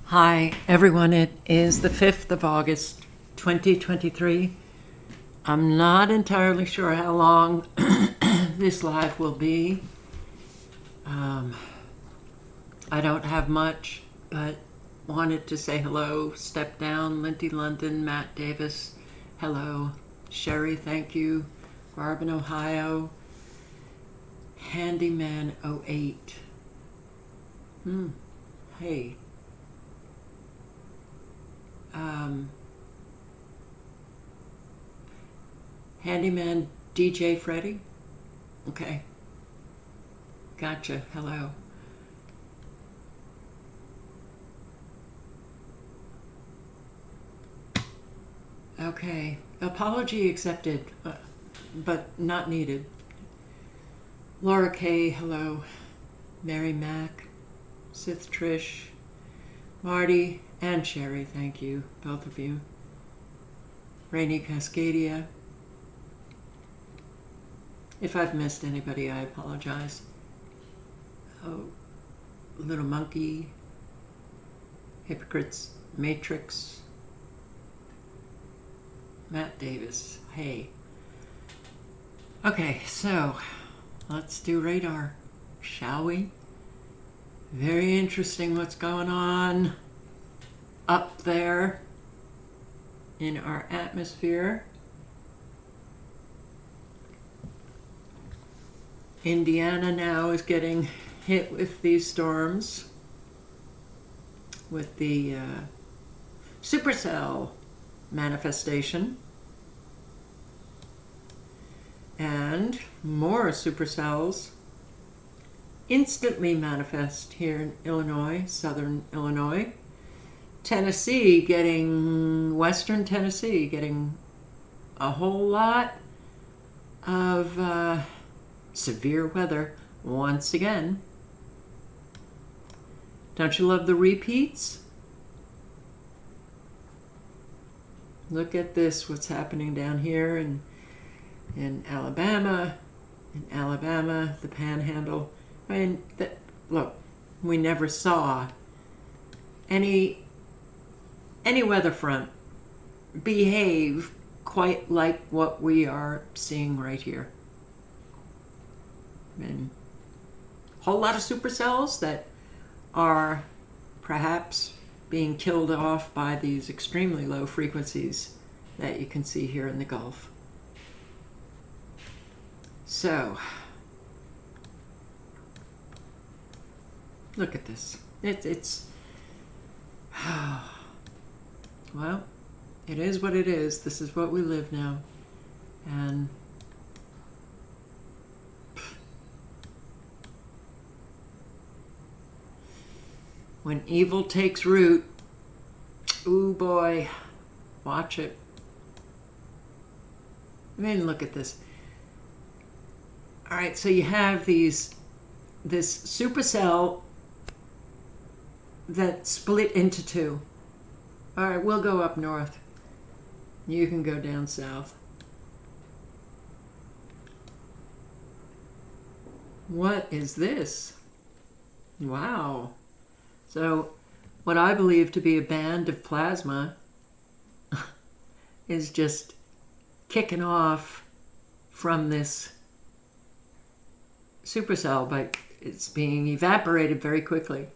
Hi, everyone. It is the 5th of August, 2023. I'm not entirely sure how long this live will be. I don't have much, but wanted to say hello. Step Down, Lindy London, Matt Davis, hello. Sherry, thank you. Barb in Ohio. Handyman 08. Hey. Handyman DJ Freddy? Okay. Gotcha. Hello. Okay. Apology accepted, but not needed. Laura K, hello. Mary Mac, Sith Trish, Marty, and Sherry, thank you, both of you. Rainy Cascadia. If I've missed anybody, I apologize. Oh, Little Monkey, Hypocrites, Matrix, Matt Davis, hey. Okay, so let's do radar, shall we? Very interesting what's going on up there in our atmosphere. Indiana now is getting hit with these storms with the supercell manifestation and more supercells instantly manifest here in Illinois, southern Illinois. Tennessee western Tennessee getting a whole lot of severe weather once again. Don't you love the repeats? Look at this, what's happening down here in Alabama. In Alabama, the Panhandle. I mean, look, we never saw any weather front behave quite like what we are seeing right here. And a whole lot of supercells that are perhaps being killed off by these extremely low frequencies that you can see here in the Gulf. So, look at this. It's well, it is what it is. This is what we live now. And when evil takes root, ooh boy, watch it. I mean, look at this. All right, so you have this supercell that split into two. All right, we'll go up north. You can go down south. What is this? Wow. So, what I believe to be a band of plasma is just kicking off from this supercell, but it's being evaporated very quickly.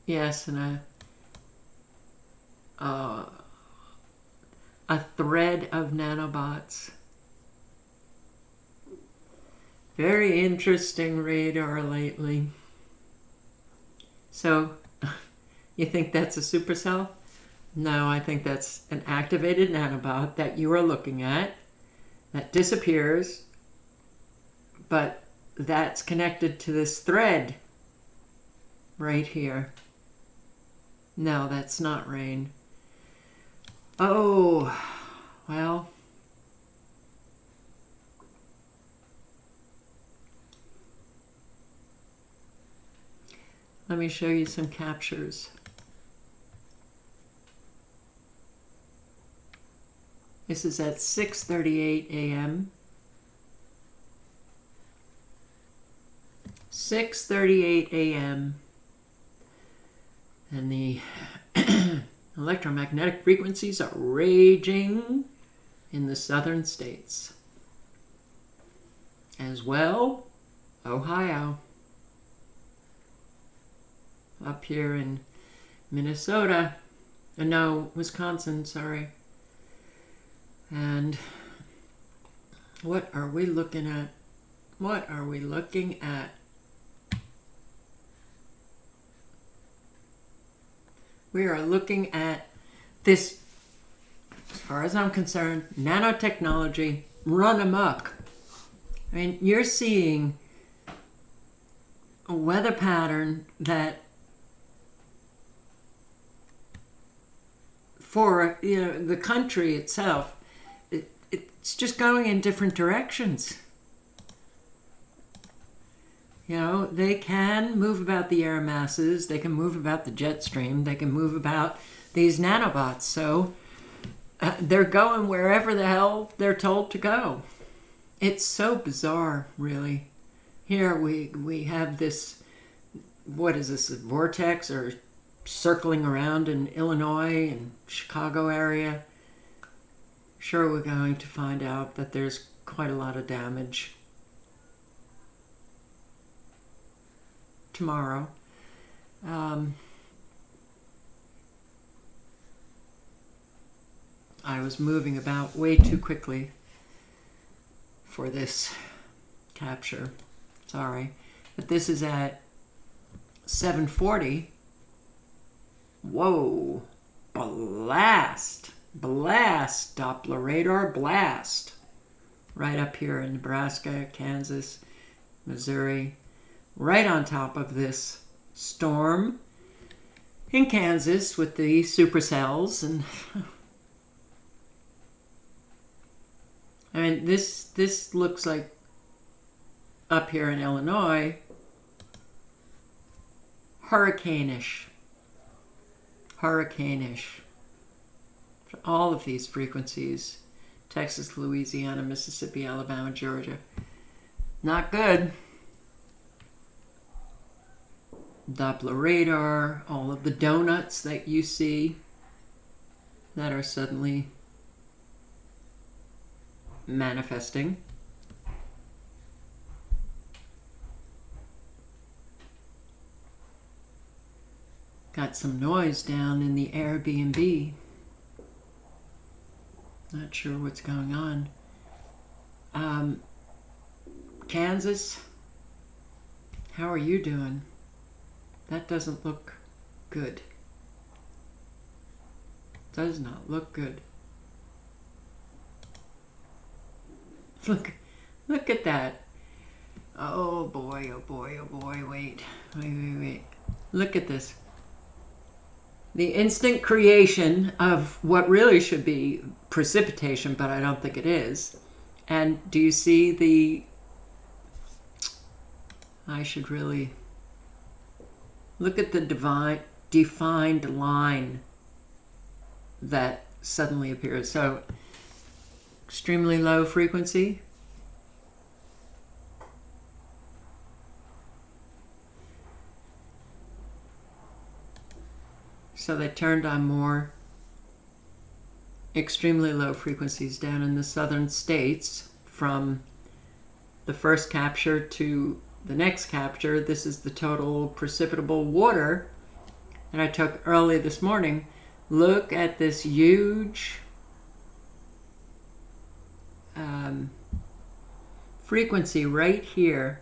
Yes, and a thread of nanobots. Very interesting radar lately. So, you think that's a supercell? No, I think that's an activated nanobot that you are looking at that disappears, but that's connected to this thread right here. No, that's not rain. Oh, well. Let me show you some captures. This is at 6:38 a.m. 6:38 a.m. And the electromagnetic frequencies are raging in the southern states. As well, Ohio. Up here in Minnesota. No, Wisconsin, sorry. And what are we looking at? What are we looking at? We are looking at this, as far as I'm concerned, nanotechnology run amok. I mean, you're seeing a weather pattern that for the country itself, it's just going in different directions. They can move about the air masses, they can move about the jet stream, they can move about these nanobots. So they're going wherever the hell they're told to go. It's so bizarre, really. Here we have this, what is this, a vortex or circling around in Illinois and Chicago area. Sure, we're going to find out that there's quite a lot of damage tomorrow. I was moving about way too quickly for this capture. Sorry. But this is at 7:40. Whoa. Blast. Doppler radar blast. Right up here in Nebraska, Kansas, Missouri. Right on top of this storm in Kansas with the supercells. And I mean, this looks like up here in Illinois, hurricane-ish. All of these frequencies, Texas, Louisiana, Mississippi, Alabama, Georgia. Not good. Doppler radar, all of the donuts that you see that are suddenly manifesting. Got some noise down in the Airbnb. Not sure what's going on. Kansas, how are you doing? That doesn't look good. Does not look good. Look at that. Oh boy, wait. Look at this. The instant creation of what really should be precipitation, but I don't think it is. And do you see the... I should really... Look at the defined line that suddenly appears. So, extremely low frequency. So they turned on more extremely low frequencies down in the southern states from the first capture to the next capture. This is the total precipitable water that I took early this morning. Look at this huge frequency right here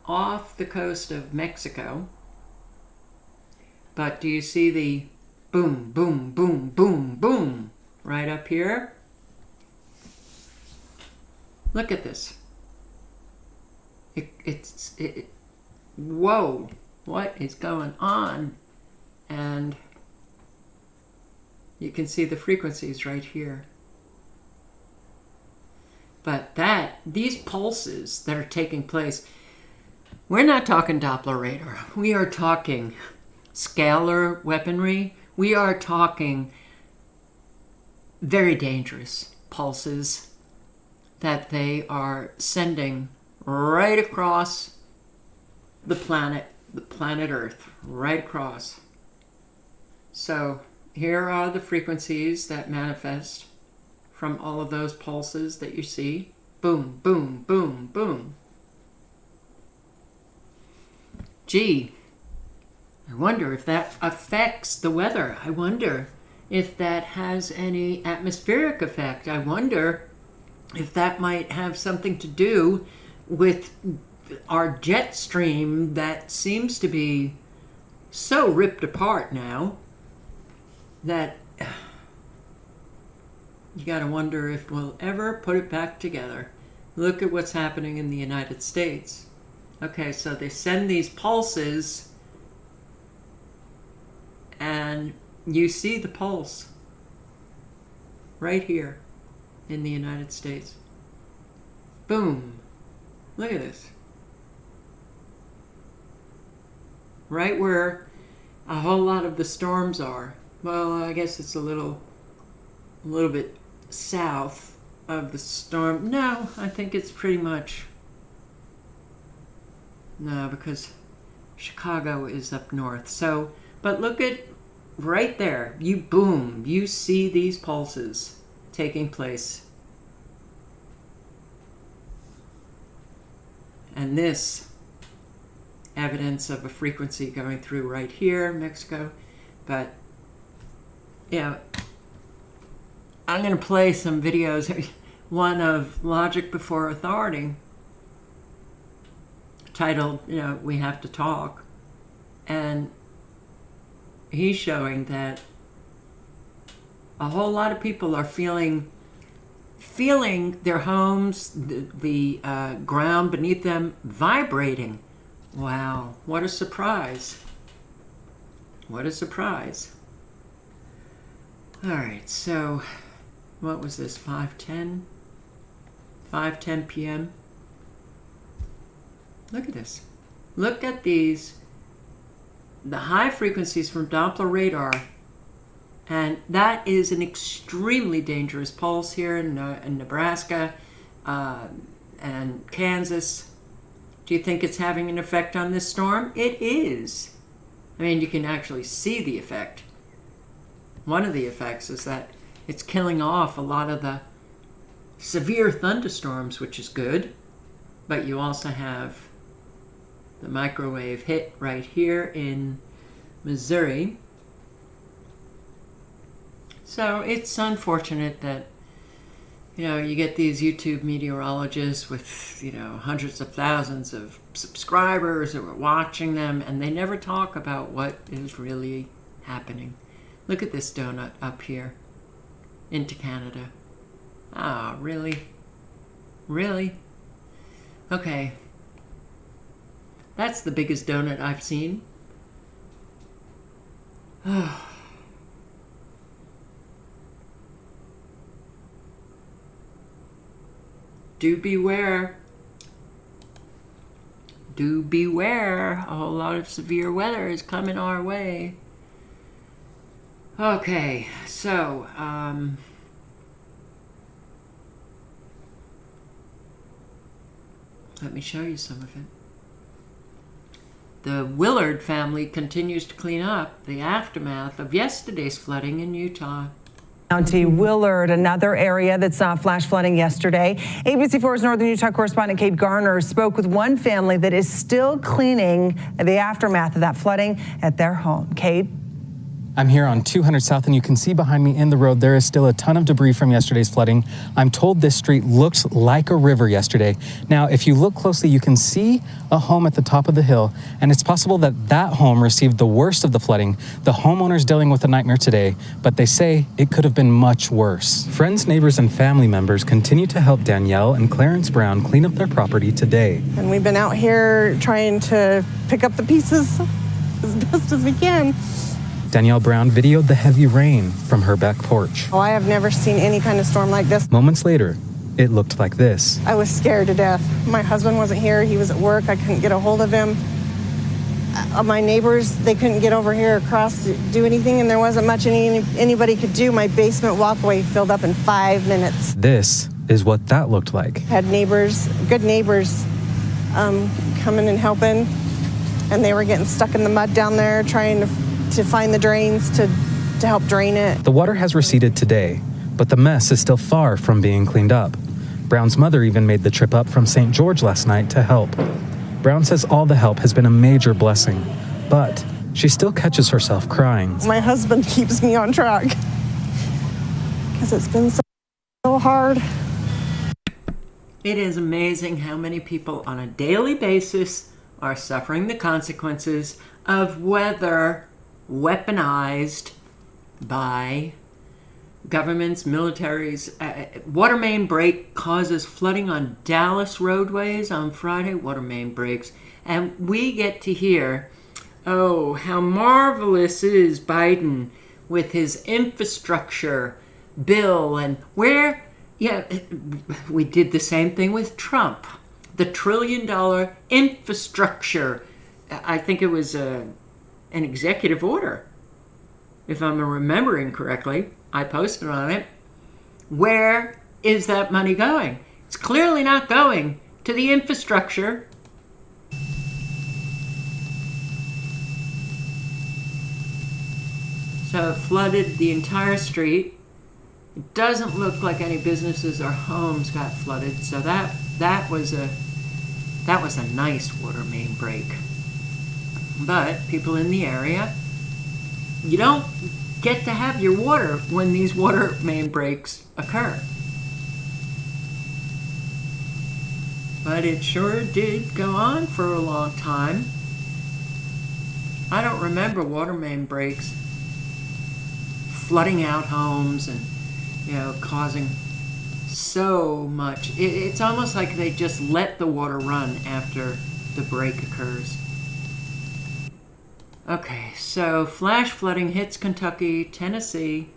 off the coast of Mexico. But do you see the boom, boom, boom, boom, boom right up here? Look at this. Whoa, what is going on? And you can see the frequencies right here. But these pulses that are taking place, we're not talking Doppler radar. We are talking scalar weaponry. We are talking very dangerous pulses that they are sending right across the planet Earth, right across. So here are the frequencies that manifest from all of those pulses that you see. Boom, boom, boom, boom. Gee, I wonder if that affects the weather. I wonder if that has any atmospheric effect. I wonder if that might have something to do with our jet stream that seems to be so ripped apart now that you gotta wonder if we'll ever put it back together. Look at what's happening in the United States. Okay, so they send these pulses and you see the pulse right here in the United States. Boom. Look at this. Right where a whole lot of the storms are. Well, I guess it's a little bit south of the storm. No, I think it's pretty much... No, because Chicago is up north. So, but look at right there. You see these pulses taking place. And this evidence of a frequency going through right here, Mexico. But, yeah, I'm going to play some videos. One of Logic Before Authority, titled, We Have to Talk. And he's showing that a whole lot of people are feeling their homes, the ground beneath them vibrating. Wow, what a surprise. What a surprise. All right, so what was this, 5:10 p.m.? Look at this. Look at these, the high frequencies from Doppler radar. And that is an extremely dangerous pulse here in Nebraska and Kansas. Do you think it's having an effect on this storm? It is. I mean, you can actually see the effect. One of the effects is that it's killing off a lot of the severe thunderstorms, which is good. But you also have the microwave hit right here in Missouri. So it's unfortunate that, you get these YouTube meteorologists with, hundreds of thousands of subscribers who are watching them, and they never talk about what is really happening. Look at this donut up here into Canada. Ah, really? Really? Okay. That's the biggest donut I've seen. Do beware. Do beware. A whole lot of severe weather is coming our way. Okay, so, let me show you some of it. The Willard family continues to clean up the aftermath of yesterday's flooding in Utah. County Willard, another area that saw flash flooding yesterday. ABC4's Northern Utah correspondent Kate Garner spoke with one family that is still cleaning the aftermath of that flooding at their home. Kate? I'm here on 200 South, and you can see behind me in the road there is still a ton of debris from yesterday's flooding. I'm told this street looked like a river yesterday. Now, if you look closely, you can see a home at the top of the hill, and it's possible that that home received the worst of the flooding. The homeowner's dealing with a nightmare today, but they say it could have been much worse. Friends, neighbors, and family members continue to help Danielle and Clarence Brown clean up their property today. And we've been out here trying to pick up the pieces as best as we can. Danielle Brown videoed the heavy rain from her back porch. Oh, I have never seen any kind of storm like this. Moments later, it looked like this. I was scared to death. My husband wasn't here. He was at work. I couldn't get a hold of him. My neighbors, they couldn't get over here across to do anything, and there wasn't much anybody could do. My basement walkway filled up in 5 minutes. This is what that looked like. Had neighbors, good neighbors, coming and helping, and they were getting stuck in the mud down there trying to to find the drains to help drain it. The water has receded today, but the mess is still far from being cleaned up. Brown's mother even made the trip up from St. George last night to help. Brown says all the help has been a major blessing, but she still catches herself crying. My husband keeps me on track because it's been so hard. It is amazing how many people on a daily basis are suffering the consequences of weather weaponized by governments, militaries. Water main break causes flooding on Dallas roadways on Friday. Water main breaks. And we get to hear, oh, how marvelous is Biden with his infrastructure bill, and where, yeah, we did the same thing with Trump. The $1 trillion infrastructure. I think it was an executive order, if I'm remembering correctly. I posted on it. Where is that money going? It's clearly not going to the infrastructure. So it flooded the entire street. It doesn't look like any businesses or homes got flooded. So that was a nice water main break. But people in the area, you don't get to have your water when these water main breaks occur. But it sure did go on for a long time. I don't remember water main breaks flooding out homes and, causing so much. It's almost like they just let the water run after the break occurs. Okay, so flash flooding hits Kentucky, Tennessee.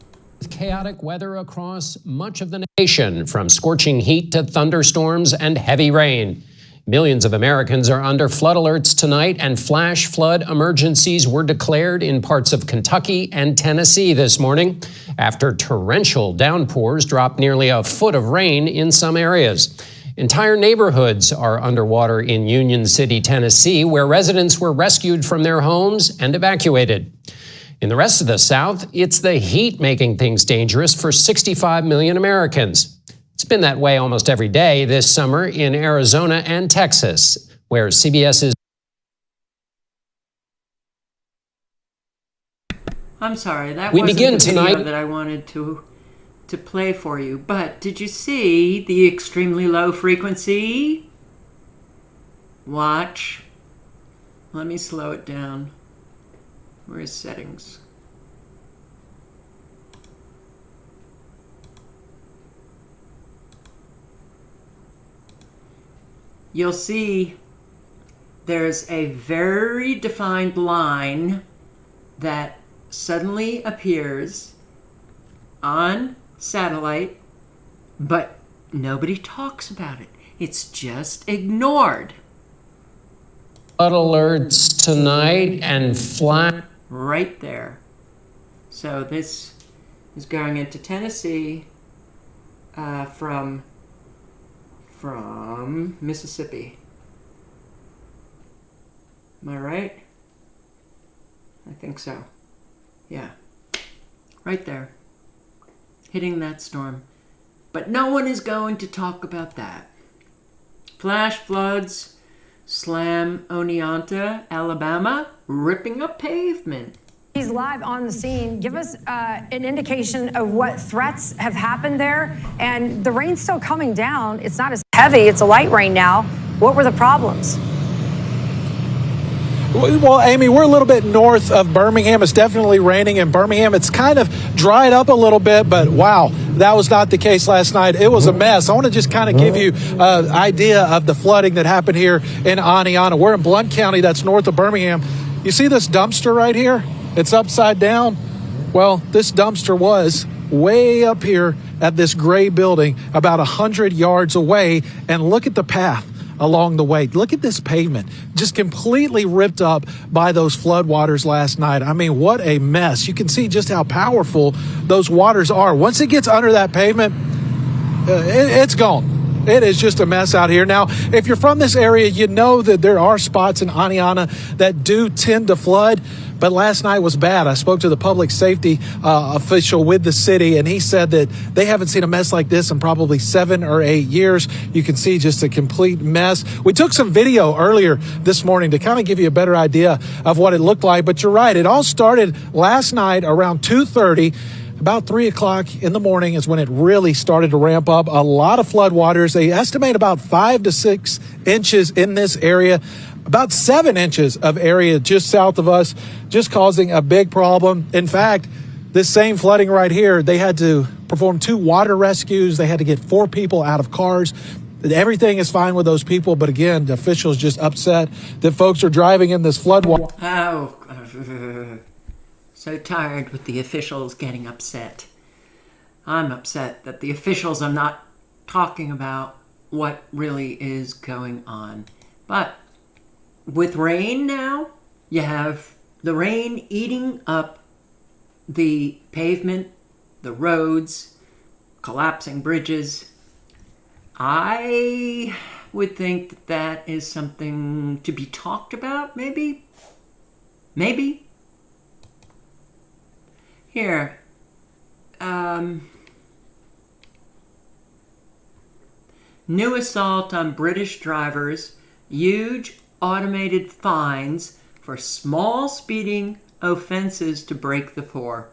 Chaotic weather across much of the nation, from scorching heat to thunderstorms and heavy rain. Millions of Americans are under flood alerts tonight, and flash flood emergencies were declared in parts of Kentucky and Tennessee this morning after torrential downpours dropped nearly a foot of rain in some areas. Entire neighborhoods are underwater in Union City, Tennessee, where residents were rescued from their homes and evacuated. In the rest of the South, it's the heat making things dangerous for 65 million Americans. It's been that way almost every day this summer in Arizona and Texas, where CBS's... I'm sorry, that We wasn't begin the video tonight- that I wanted to play for you. But did you see the extremely low frequency? Watch. Let me slow it down. Where is settings? You'll see there's a very defined line that suddenly appears on satellite, but nobody talks about it. It's just ignored. Flood alerts tonight and flash... Right there. So this is going into Tennessee from Mississippi. Am I right? I think so. Yeah. Right there. Hitting that storm. But no one is going to talk about that. Flash floods slam Oneonta, Alabama, ripping up pavement. He's live on the scene. Give us an indication of what threats have happened there. And the rain's still coming down. It's not as heavy. It's a light rain now. What were the problems? Well, Amy, we're a little bit north of Birmingham. It's definitely raining in Birmingham. It's kind of dried up a little bit, but wow, that was not the case last night. It was a mess. I want to just kind of give you an idea of the flooding that happened here in Oneonta. We're in Blount County. That's north of Birmingham. You see this dumpster right here? It's upside down. Well, this dumpster was way up here at this gray building about 100 yards away. And look at the path along the way. Look at this pavement, just completely ripped up by those floodwaters last night. I mean, what a mess. You can see just how powerful those waters are. Once it gets under that pavement, it's gone. It is just a mess out here. Now, if you're from this area, you know that there are spots in Aniana that do tend to flood. But last night was bad. I spoke to the public safety official with the city, and he said that they haven't seen a mess like this in probably 7 or 8 years. You can see just a complete mess. We took some video earlier this morning to kind of give you a better idea of what it looked like. But you're right. It all started last night around 2:30. About 3 o'clock in the morning is when it really started to ramp up. A lot of floodwaters. They estimate about 5 to 6 inches in this area. About 7 inches of area just south of us, just causing a big problem. In fact, this same flooding right here, they had to perform 2 water rescues. They had to get 4 people out of cars. Everything is fine with those people, but again, the officials just upset that folks are driving in this floodwater. Oh, so tired with the officials getting upset. I'm upset that the officials are not talking about what really is going on. But with rain now, you have the rain eating up the pavement, the roads, collapsing bridges. I would think that that is something to be talked about, maybe? Maybe? Here. New assault on British drivers. Huge automated fines for small speeding offenses to break the poor.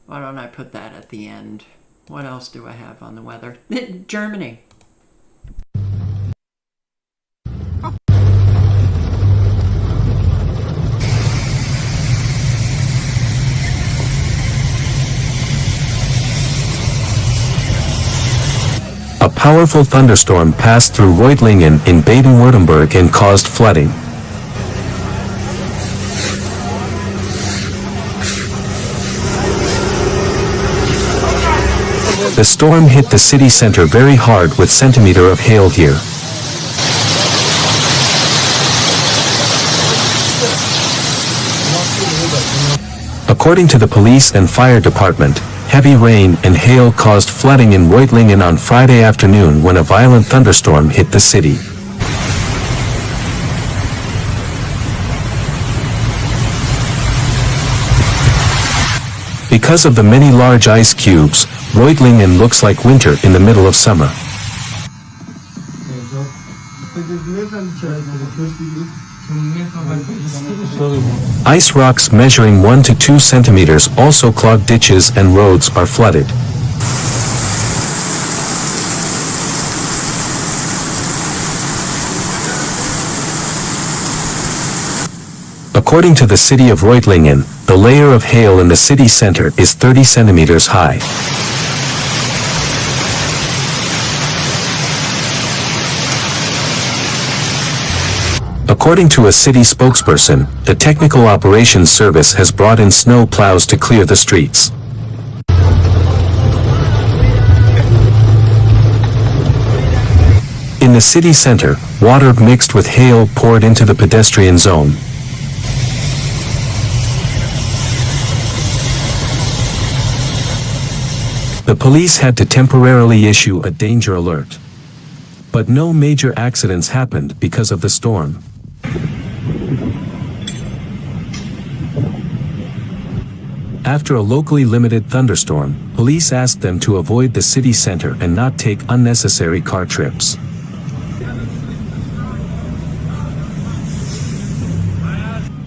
Why don't I put that at the end? What else do I have on the weather? Germany. A powerful thunderstorm passed through Reutlingen in Baden-Württemberg and caused flooding. The storm hit the city center very hard with centimeter of hail here. According to the police and fire department, heavy rain and hail caused flooding in Reutlingen on Friday afternoon when a violent thunderstorm hit the city. Because of the many large ice cubes, Reutlingen looks like winter in the middle of summer. Ice rocks measuring 1 to 2 centimeters also clogged ditches and roads are flooded. According to the city of Reutlingen, the layer of hail in the city center is 30 centimeters high. According to a city spokesperson, the Technical Operations Service has brought in snow plows to clear the streets. In the city center, water mixed with hail poured into the pedestrian zone. The police had to temporarily issue a danger alert. But no major accidents happened because of the storm. After a locally limited thunderstorm, police asked them to avoid the city center and not take unnecessary car trips.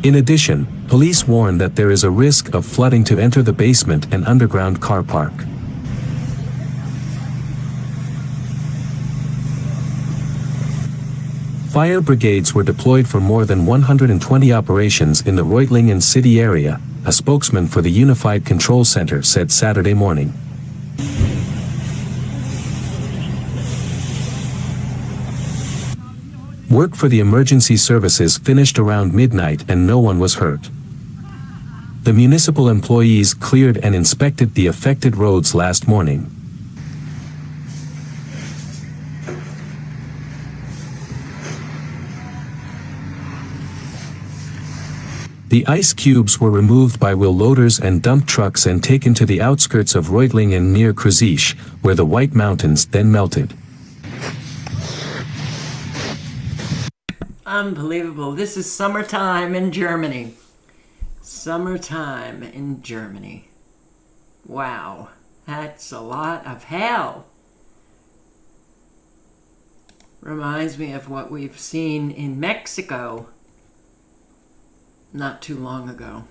In addition, police warned that there is a risk of flooding to enter the basement and underground car park. Fire brigades were deployed for more than 120 operations in the Reutlingen city area, a spokesman for the Unified Control Center said Saturday morning. Work for the emergency services finished around midnight and no one was hurt. The municipal employees cleared and inspected the affected roads last morning. The ice cubes were removed by wheel loaders and dump trucks and taken to the outskirts of Reutlingen near Krzyż, where the White Mountains then melted. Unbelievable. This is summertime in Germany. Summertime in Germany. Wow. That's a lot of hail. Reminds me of what we've seen in Mexico not too long ago.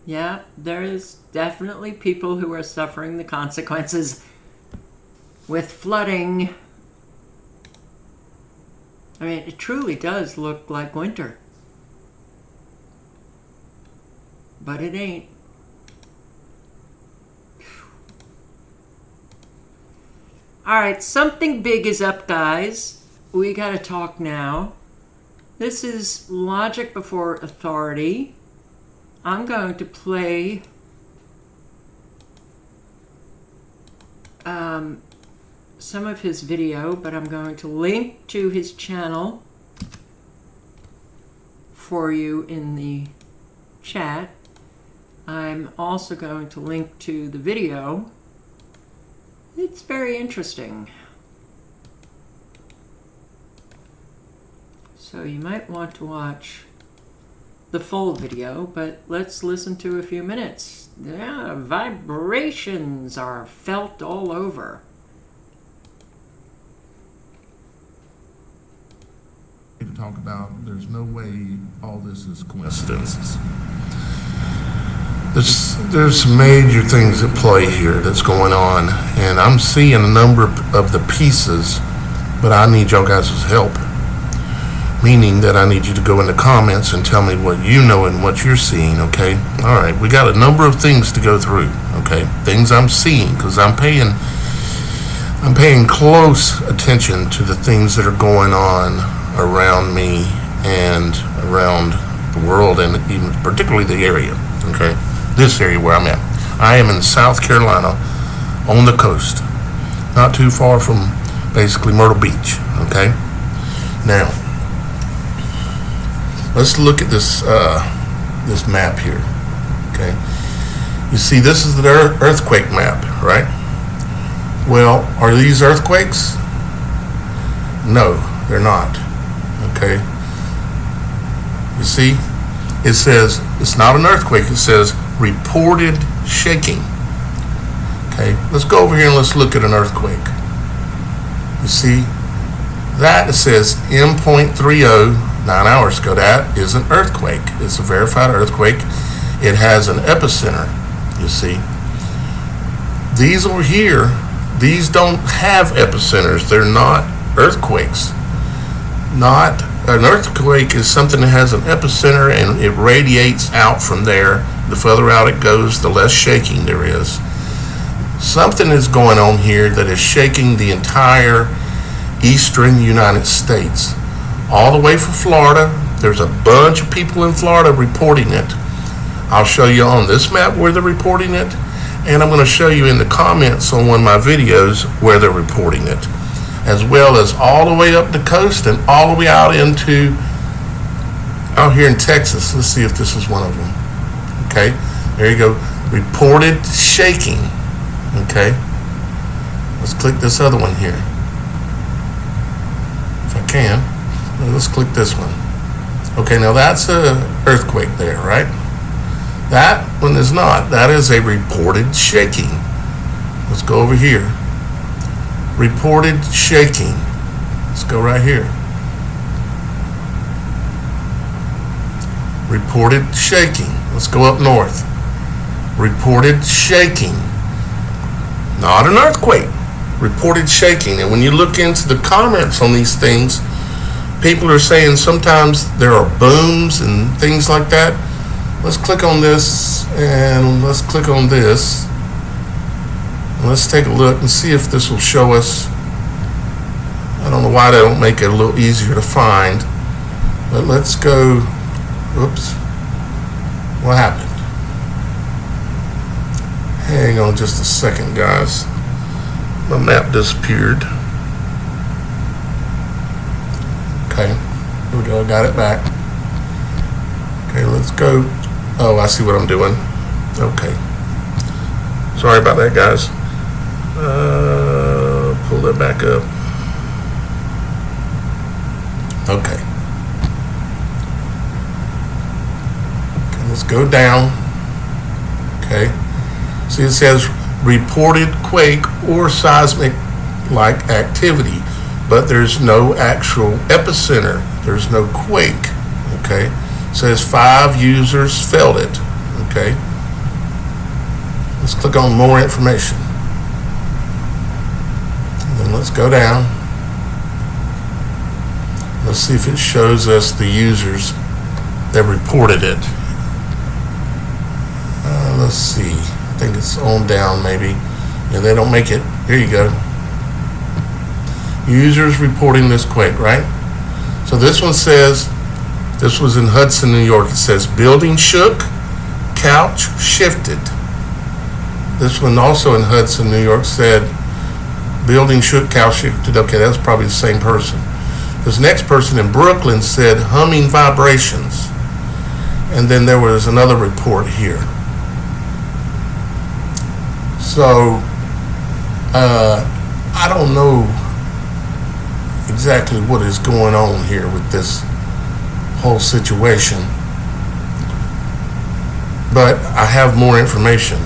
Yeah, there is definitely people who are suffering the consequences with flooding. I mean, it truly does look like winter. But it ain't. Alright, something big is up, guys. We gotta talk now. This is Logic Before Authority. I'm going to play some of his video, but I'm going to link to his channel for you in the chat. I'm also going to link to the video. It's very interesting. So you might want to watch the full video, but let's listen to a few minutes. Yeah, vibrations are felt all over. To talk about, there's no way all this is coincidences. There's some major things at play here that's going on, and I'm seeing a number of the pieces, but I need y'all guys' help. Meaning that I need you to go in the comments and tell me what you know and what you're seeing, okay? All right, we got a number of things to go through, okay? Things I'm seeing, because I'm paying close attention to the things that are going on around me and around the world, and even particularly the area, okay? This area where I'm at. I am in South Carolina on the coast, not too far from basically Myrtle Beach, okay? Now, let's look at this this map here, okay? You see, this is the earthquake map, right? Well, are these earthquakes? No, they're not, okay? You see, it says, it's not an earthquake, it says reported shaking, okay? Let's go over here and let's look at an earthquake. You see, that it says M.30, 9 hours ago. That is an earthquake. It's a verified earthquake. It has an epicenter, you see. These over here, these don't have epicenters. They're not earthquakes. Not an earthquake is something that has an epicenter and it radiates out from there. The further out it goes, the less shaking there is. Something is going on here that is shaking the entire eastern United States. All the way from Florida. There's a bunch of people in Florida reporting it. I'll show you on this map where they're reporting it, and I'm going to show you in the comments on one of my videos where they're reporting it, as well as all the way up the coast and all the way out into out here in Texas. Let's see if this is one of them. Okay, there you go. Reported shaking. Okay, let's click this other one here if I can. Let's click this one. Okay, now that's a earthquake there, right? That one is not. That is a reported shaking. Let's go over here. Reported shaking. Let's go right here. Reported shaking. Let's go up north. Reported shaking. Not an earthquake. Reported shaking. And when you look into the comments on these things, people are saying sometimes there are booms and things like that. Let's click on this and let's click on this. And let's take a look and see if this will show us. I don't know why they don't make it a little easier to find. But let's go. Oops. What happened? Hang on just a second, guys. My map disappeared. Okay, here we go, got it back. Okay, let's go. Oh, I see what I'm doing. Okay. Sorry about that, guys. pull that back up. Okay. Let's go down. Okay. See, it says reported quake or seismic like activity, but there's no actual epicenter. There's no quake. Okay. It says 5 users felt it. Okay. Let's click on more information. And then let's go down. Let's see if it shows us the users that reported it. Let's see. I think it's on down maybe. Yeah, they don't make it. Here you go. Users reporting this quake, right? So this one says, this was in Hudson, New York. It says building shook, couch shifted. This one also in Hudson, New York said building shook, couch shifted. Okay, that's probably the same person. This next person in Brooklyn said humming vibrations. And then there was another report here. So, I don't know exactly what is going on here with this whole situation, but I have more information.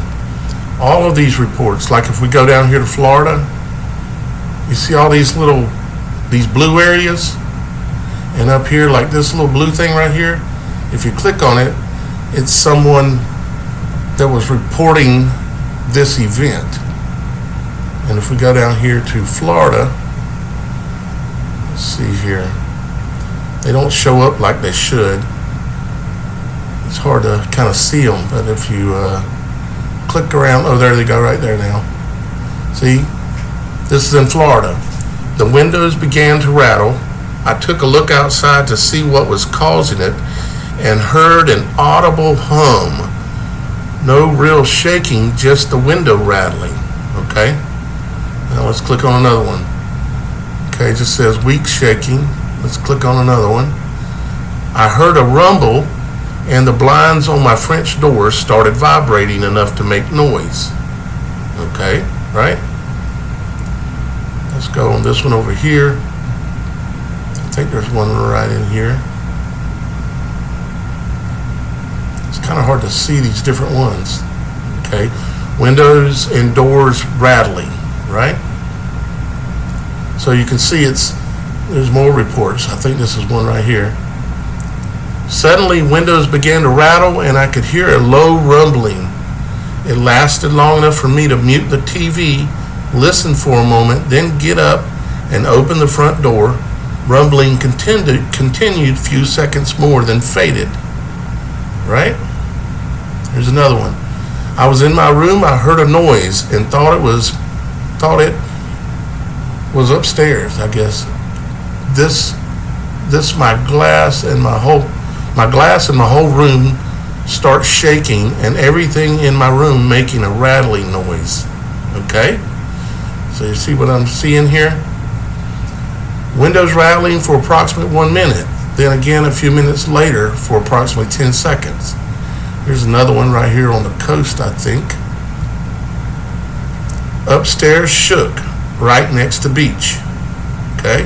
All of these reports, like if we go down here to Florida, you see all these blue areas, and up here, like this little blue thing right here, if you click on it, it's someone that was reporting this event. And if we go down here to Florida, let's see here, they don't show up like they should. It's hard to kind of see them, but if you click around, oh, there they go right there now. See, this is in Florida. The windows began to rattle. I took a look outside to see what was causing it and heard an audible hum. No real shaking, just the window rattling. Okay. Now let's click on another one. Okay, it just says weak shaking. Let's click on another one. I heard a rumble and the blinds on my French doors started vibrating enough to make noise. Okay, right? Let's go on this one over here. I think there's one right in here. It's kind of hard to see these different ones. Okay, windows and doors rattling, right? So you can see there's more reports. I think this is one right here. Suddenly windows began to rattle and I could hear a low rumbling. It lasted long enough for me to mute the TV, listen for a moment, then get up and open the front door. Rumbling continued few seconds more, then faded. Right? Here's another one. I was in my room, I heard a noise and thought it was upstairs, I guess. This my glass and my whole room starts shaking and everything in my room making a rattling noise. Okay? So you see what I'm seeing here? Windows rattling for approximately 1 minute. Then again a few minutes later for approximately 10 seconds. Here's another one right here on the coast, I think. Upstairs shook right next to beach. Okay?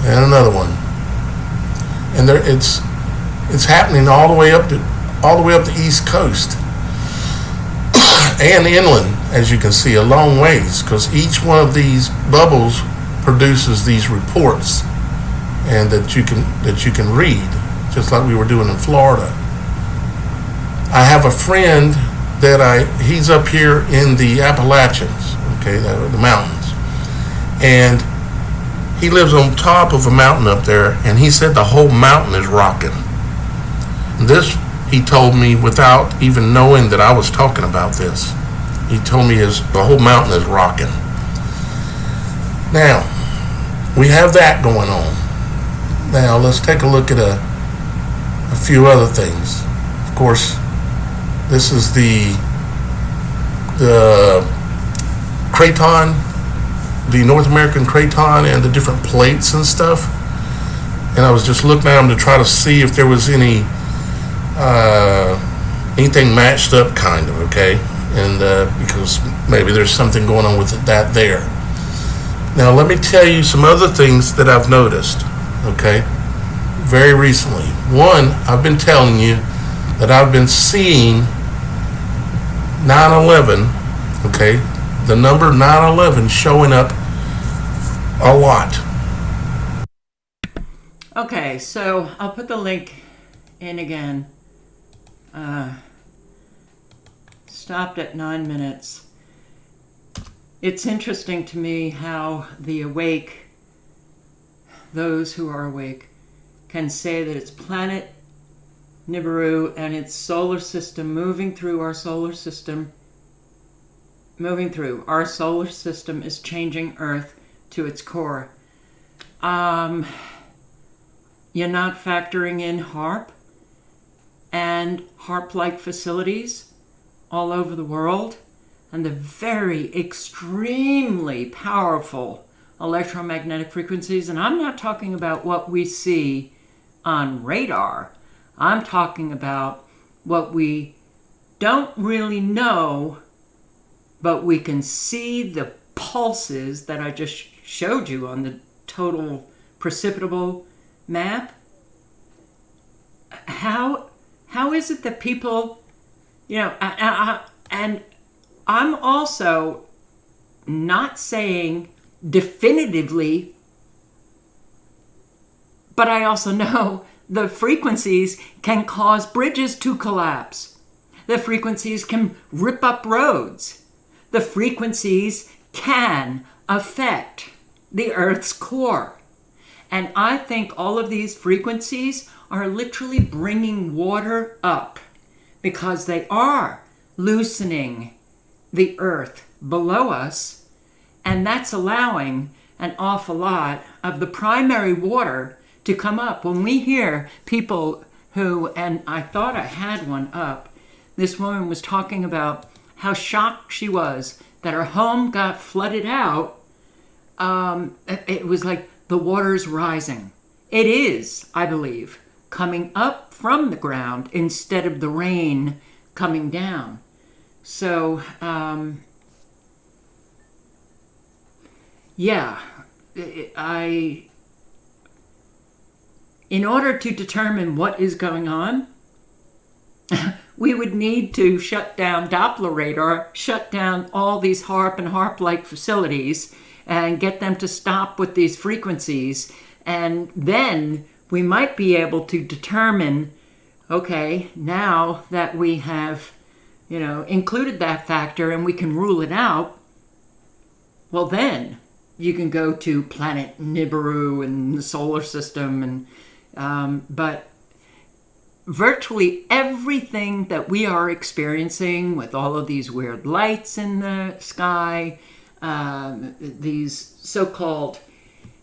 And another one. And there it's happening all the way up the East Coast. And inland, as you can see, a long ways, because each one of these bubbles produces these reports and that you can read, just like we were doing in Florida. I have a friend that he's up here in the Appalachians, okay, the mountains, and he lives on top of a mountain up there, and he said the whole mountain is rocking. This, he told me without even knowing that I was talking about this. He told me the whole mountain is rocking. Now, we have that going on. Now, let's take a look at a few other things. Of course, this is the craton, the North American craton, and the different plates and stuff. And I was just looking at them to try to see if there was anything matched up, kind of, okay? And because Maybe there's something going on with that there. Now, let me tell you some other things that I've noticed, okay, very recently. One, I've been telling you that I've been seeing 9/11, okay, the number 9/11 showing up a lot. Okay, so I'll put the link in again. Stopped at 9 minutes. It's interesting to me how the awake, those who are awake, can say that it's planet Nibiru and its solar system moving through our solar system. Our solar system is changing Earth to its core. You're not factoring in HAARP and HAARP-like facilities all over the world, and the very extremely powerful electromagnetic frequencies. And I'm not talking about what we see on radar. I'm talking about what we don't really know, but we can see the pulses that I just showed you on the total precipitable map. How is it that people, and I'm also not saying definitively, but I also know the frequencies can cause bridges to collapse. The frequencies can rip up roads. The frequencies can affect the Earth's core. And I think all of these frequencies are literally bringing water up because they are loosening the Earth below us, and that's allowing an awful lot of the primary water to come up. When we hear people who, and I thought I had one up, this woman was talking about how shocked she was that her home got flooded out. It was like the water's rising. It is, I believe, coming up from the ground instead of the rain coming down. So, in order to determine what is going on, we would need to shut down Doppler radar, shut down all these HAARP and HAARP-like facilities, and get them to stop with these frequencies. And then we might be able to determine, okay, now that we have, included that factor and we can rule it out, well then you can go to planet Nibiru and the solar system, and but virtually everything that we are experiencing with all of these weird lights in the sky, these so-called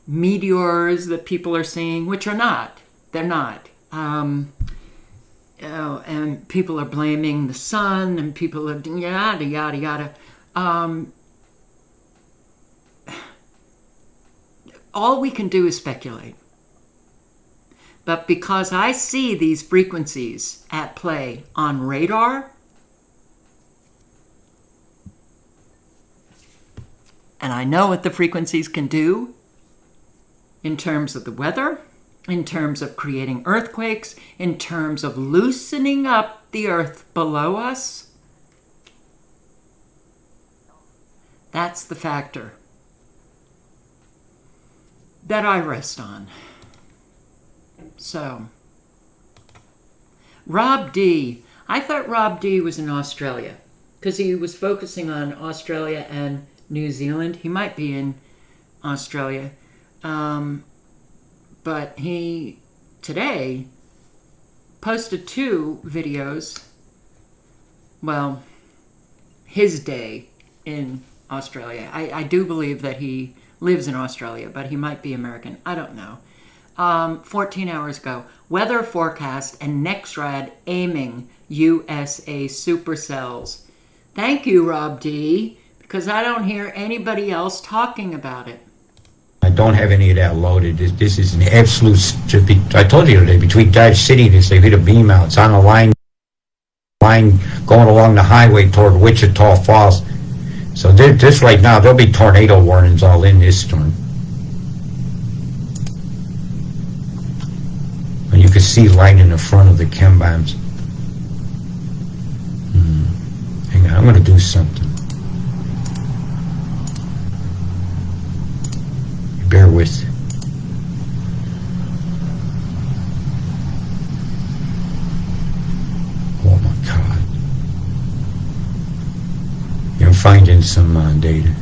meteors that people are seeing, which are not, they're not. And people are blaming the sun, and people are yada, yada, yada. All we can do is speculate. But because I see these frequencies at play on radar, and I know what the frequencies can do in terms of the weather, in terms of creating earthquakes, in terms of loosening up the earth below us, that's the factor that I rest on. So, Rob D. I thought Rob D. was in Australia because he was focusing on Australia and New Zealand. He might be in Australia. But he, today, posted 2 videos, well, his day in Australia. I do believe that he lives in Australia, but he might be American. I don't know. 14 hours ago, weather forecast and NextRad aiming USA supercells. Thank you, Rob D., because I don't hear anybody else talking about it. I don't have any of that loaded. This is an absolute, I told you today, between Dodge City, they've hit a beam out. It's on a line going along the highway toward Wichita Falls. So this right now, there'll be tornado warnings all in this storm. And you can see light in the front of the chem bombs. Hang on, I'm going to do something. Bear with. Oh my God. I'm finding some data.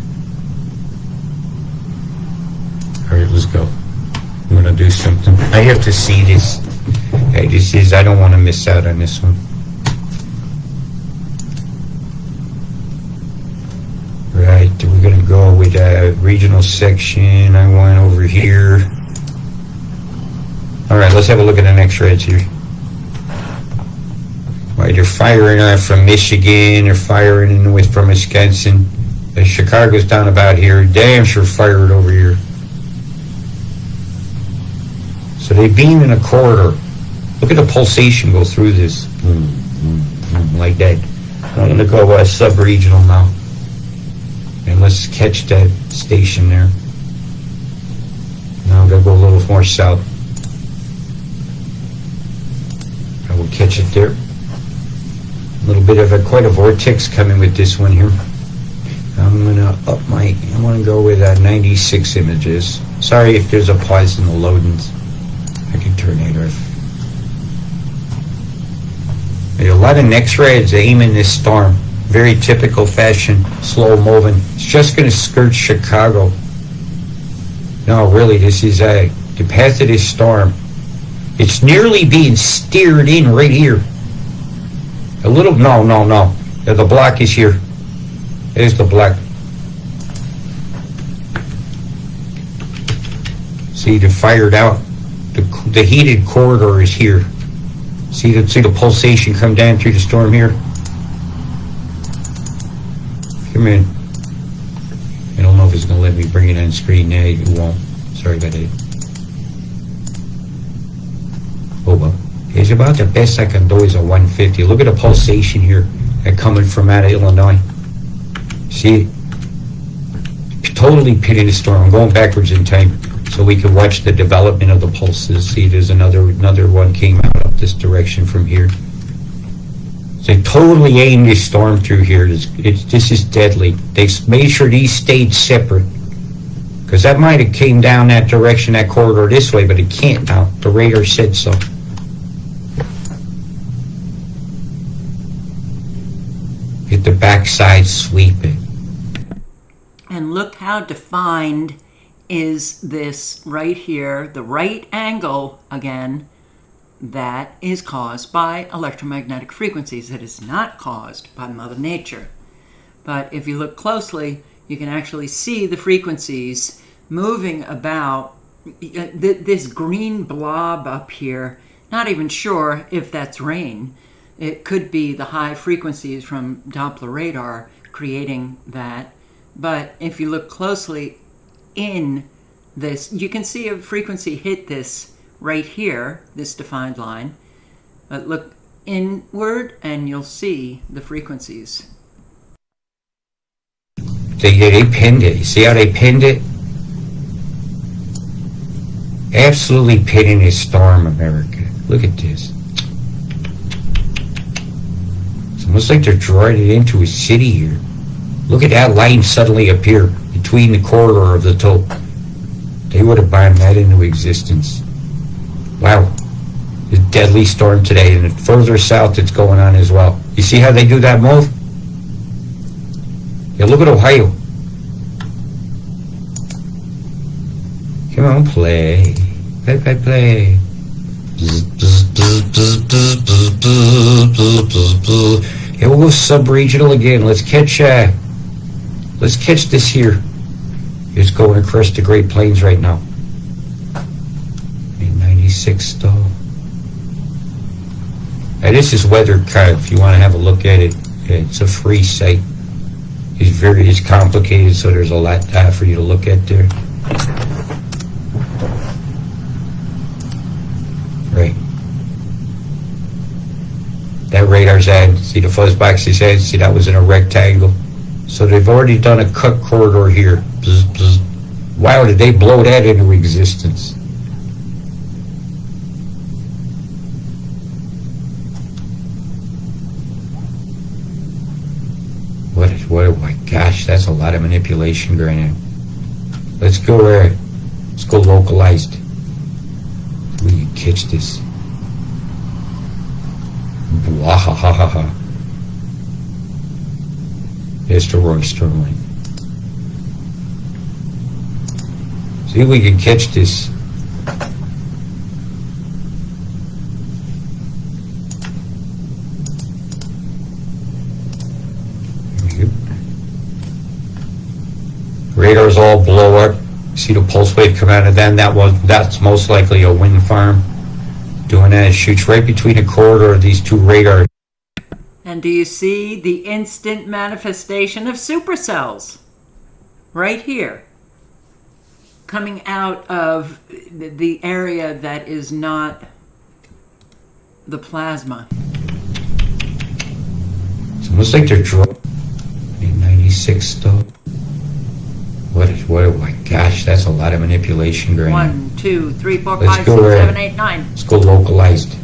All right, let's go. I'm going to do something. I have to see this. Okay, this is, I don't want to miss out on this one. Right, we're going to go with a regional section. I went over here. All right, let's have a look at the next reds here. Right, they're firing from Michigan. They're firing from Wisconsin. Chicago's down about here. Damn sure fired over here. So they beam in a corridor. Look at the pulsation go through this. Like that. I'm going to go sub-regional now. And let's catch that station there. Now I'm going to go a little more south. I will catch it there. A little bit of quite a vortex coming with this one here. I'm going to I want to go with 96 images. Sorry if there's a pause in the loadings. I can turn it off. There's a lot of X-rays aiming this storm. Very typical fashion, slow moving. It's just going to skirt Chicago. No, really, this is the path of this storm. It's nearly being steered in right here. A little, no. Yeah, the block is here. There's the block. See, they're fired out. The heated corridor is here. See the pulsation come down through the storm here? Come in. I don't know if it's going to let me bring it on screen. No, it won't. Sorry about that. Oh, well. It's about the best I can do is a 150. Look at the pulsation here coming from out of Illinois. See? Totally pitting the storm. I'm going backwards in time so we can watch the development of the pulses. See, there's another one came out up this direction from here. They totally aimed this storm through here. This is deadly. They made sure these stayed separate. Because that might have came down that direction, that corridor this way, but it can't now. The radar said so. Hit the backside, sweep it. And look how defined is this right here, the right angle, again, that is caused by electromagnetic frequencies. It is not caused by Mother Nature. But if you look closely, you can actually see the frequencies moving about. This green blob up here, not even sure if that's rain. It could be the high frequencies from Doppler radar creating that. But if you look closely in this, you can see a frequency hit this right here, this defined line. But look inward and you'll see the frequencies. They pinned it. You see how they pinned it? Absolutely pinning this storm, America. Look at this. It's almost like they're drawing it into a city here. Look at that line suddenly appear between the corridor of the toe. They would have bombed that into existence. Wow. It's a deadly storm today, and further south it's going on as well. You see how they do that move? Yeah, look at Ohio. Come on, play. Play. Yeah, we'll go sub-regional again. Let's catch this here. It's going across the Great Plains right now. 96 though. And this is WeatherCard if you want to have a look at it. It's a free site. It's complicated, so there's a lot for you to look at there. Right. That radar's ad. See the fuzz box is head? See, that was in a rectangle. So they've already done a cut corridor here. Bzz, bzz. Wow, did they blow that into existence? What, oh my gosh, that's a lot of manipulation, Granite. Let's go localized. We can catch this. Wahahaha. There's the Roy Sterling. See if we can catch this. Radars all blow up. See the pulse wave come out, and then that's most likely a wind farm doing that. It shoots right between the corridor of these two radars. And do you see the instant manifestation of supercells? Right here. Coming out of the area that is not the plasma. It's almost like they're drawing 96 stuff. What, oh my gosh, that's a lot of manipulation, Granny. 1, 2, 3, 4, Let's 5, go 6, red. 7, 8, 9. Let's go localized.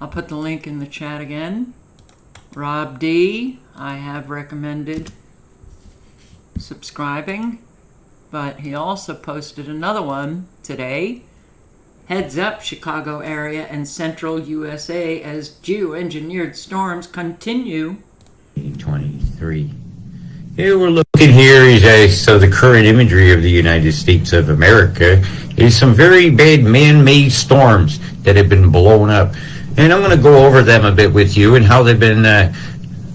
I'll put the link in the chat again. Rob D, I have recommended subscribing, but he also posted another one today. Heads up, Chicago area and central USA as geoengineered storms continue. 23. Here we're looking here is so the current imagery of the United States of America is some very bad man-made storms that have been blown up. And I'm going to go over them a bit with you and how they've been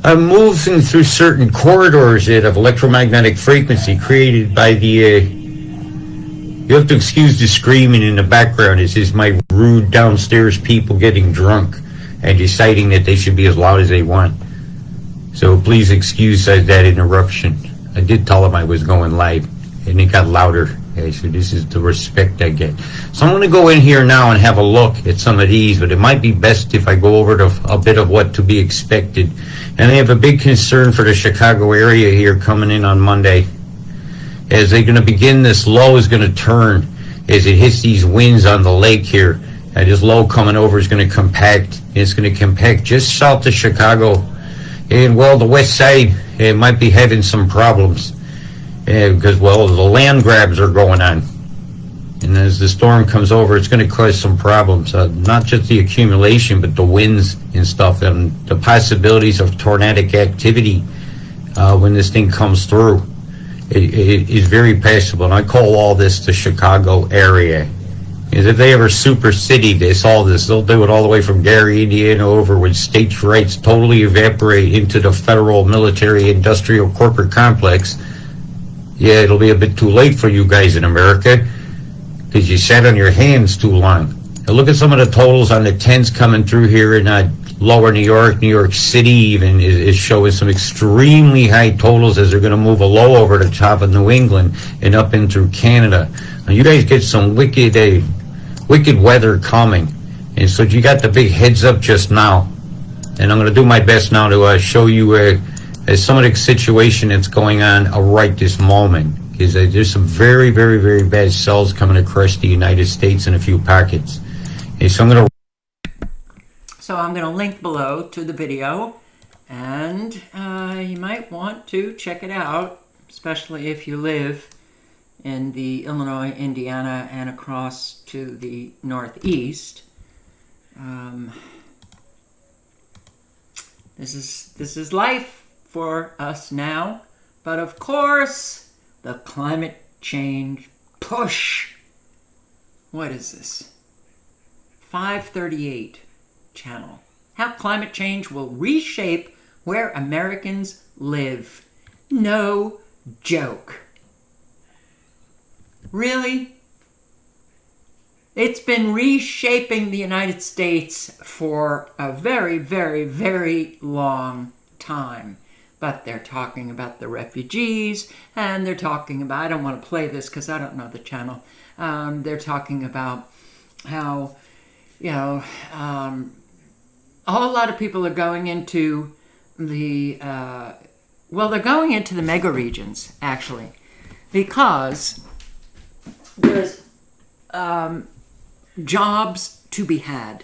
moving through certain corridors of electromagnetic frequency created by the... You have to excuse the screaming in the background. It's just my rude downstairs people getting drunk and deciding that they should be as loud as they want. So please excuse that interruption. I did tell them I was going live, and it got louder. Okay, so this is the respect I get. So I'm going to go in here now and have a look at some of these, but it might be best if I go over to a bit of what to be expected. And I have a big concern for the Chicago area here coming in on Monday. As they're going to begin, this low is going to turn as it hits these winds on the lake here. And this low coming over is going to compact. It's going to compact just south of Chicago. And, well, the west side might be having some problems because, well, the land grabs are going on. And as the storm comes over, it's going to cause some problems. Not just the accumulation, but the winds and stuff and the possibilities of tornadic activity when this thing comes through. It is very passable, and I call all this the Chicago area. Because if they ever super city all this, they'll do it all the way from Gary, Indiana, over when states' rights totally evaporate into the federal military industrial corporate complex. Yeah, it'll be a bit too late for you guys in America because you sat on your hands too long. Now look at some of the totals on the 10s coming through here in lower New York City even is showing some extremely high totals as they're going to move a low over the top of New England and up in through Canada. Now you guys get some wicked weather coming, and so you got the big heads up just now. And I'm going to do my best now to show you some of the situation that's going on right this moment, because there's some very, very, very bad cells coming across the United States in a few pockets. And so I'm going to link below to the video, and you might want to check it out, especially if you live in the Illinois, Indiana, and across to the Northeast. This is life for us now, but of course, the climate change push. What is this? 538 channel. How climate change will reshape where Americans live. No joke. Really? It's been reshaping the United States for a very, very, very long time. But they're talking about the refugees, and they're talking about, I don't want to play this because I don't know the channel. They're talking about how, a whole lot of people are going into the, they're going into the mega regions, actually, because there's jobs to be had.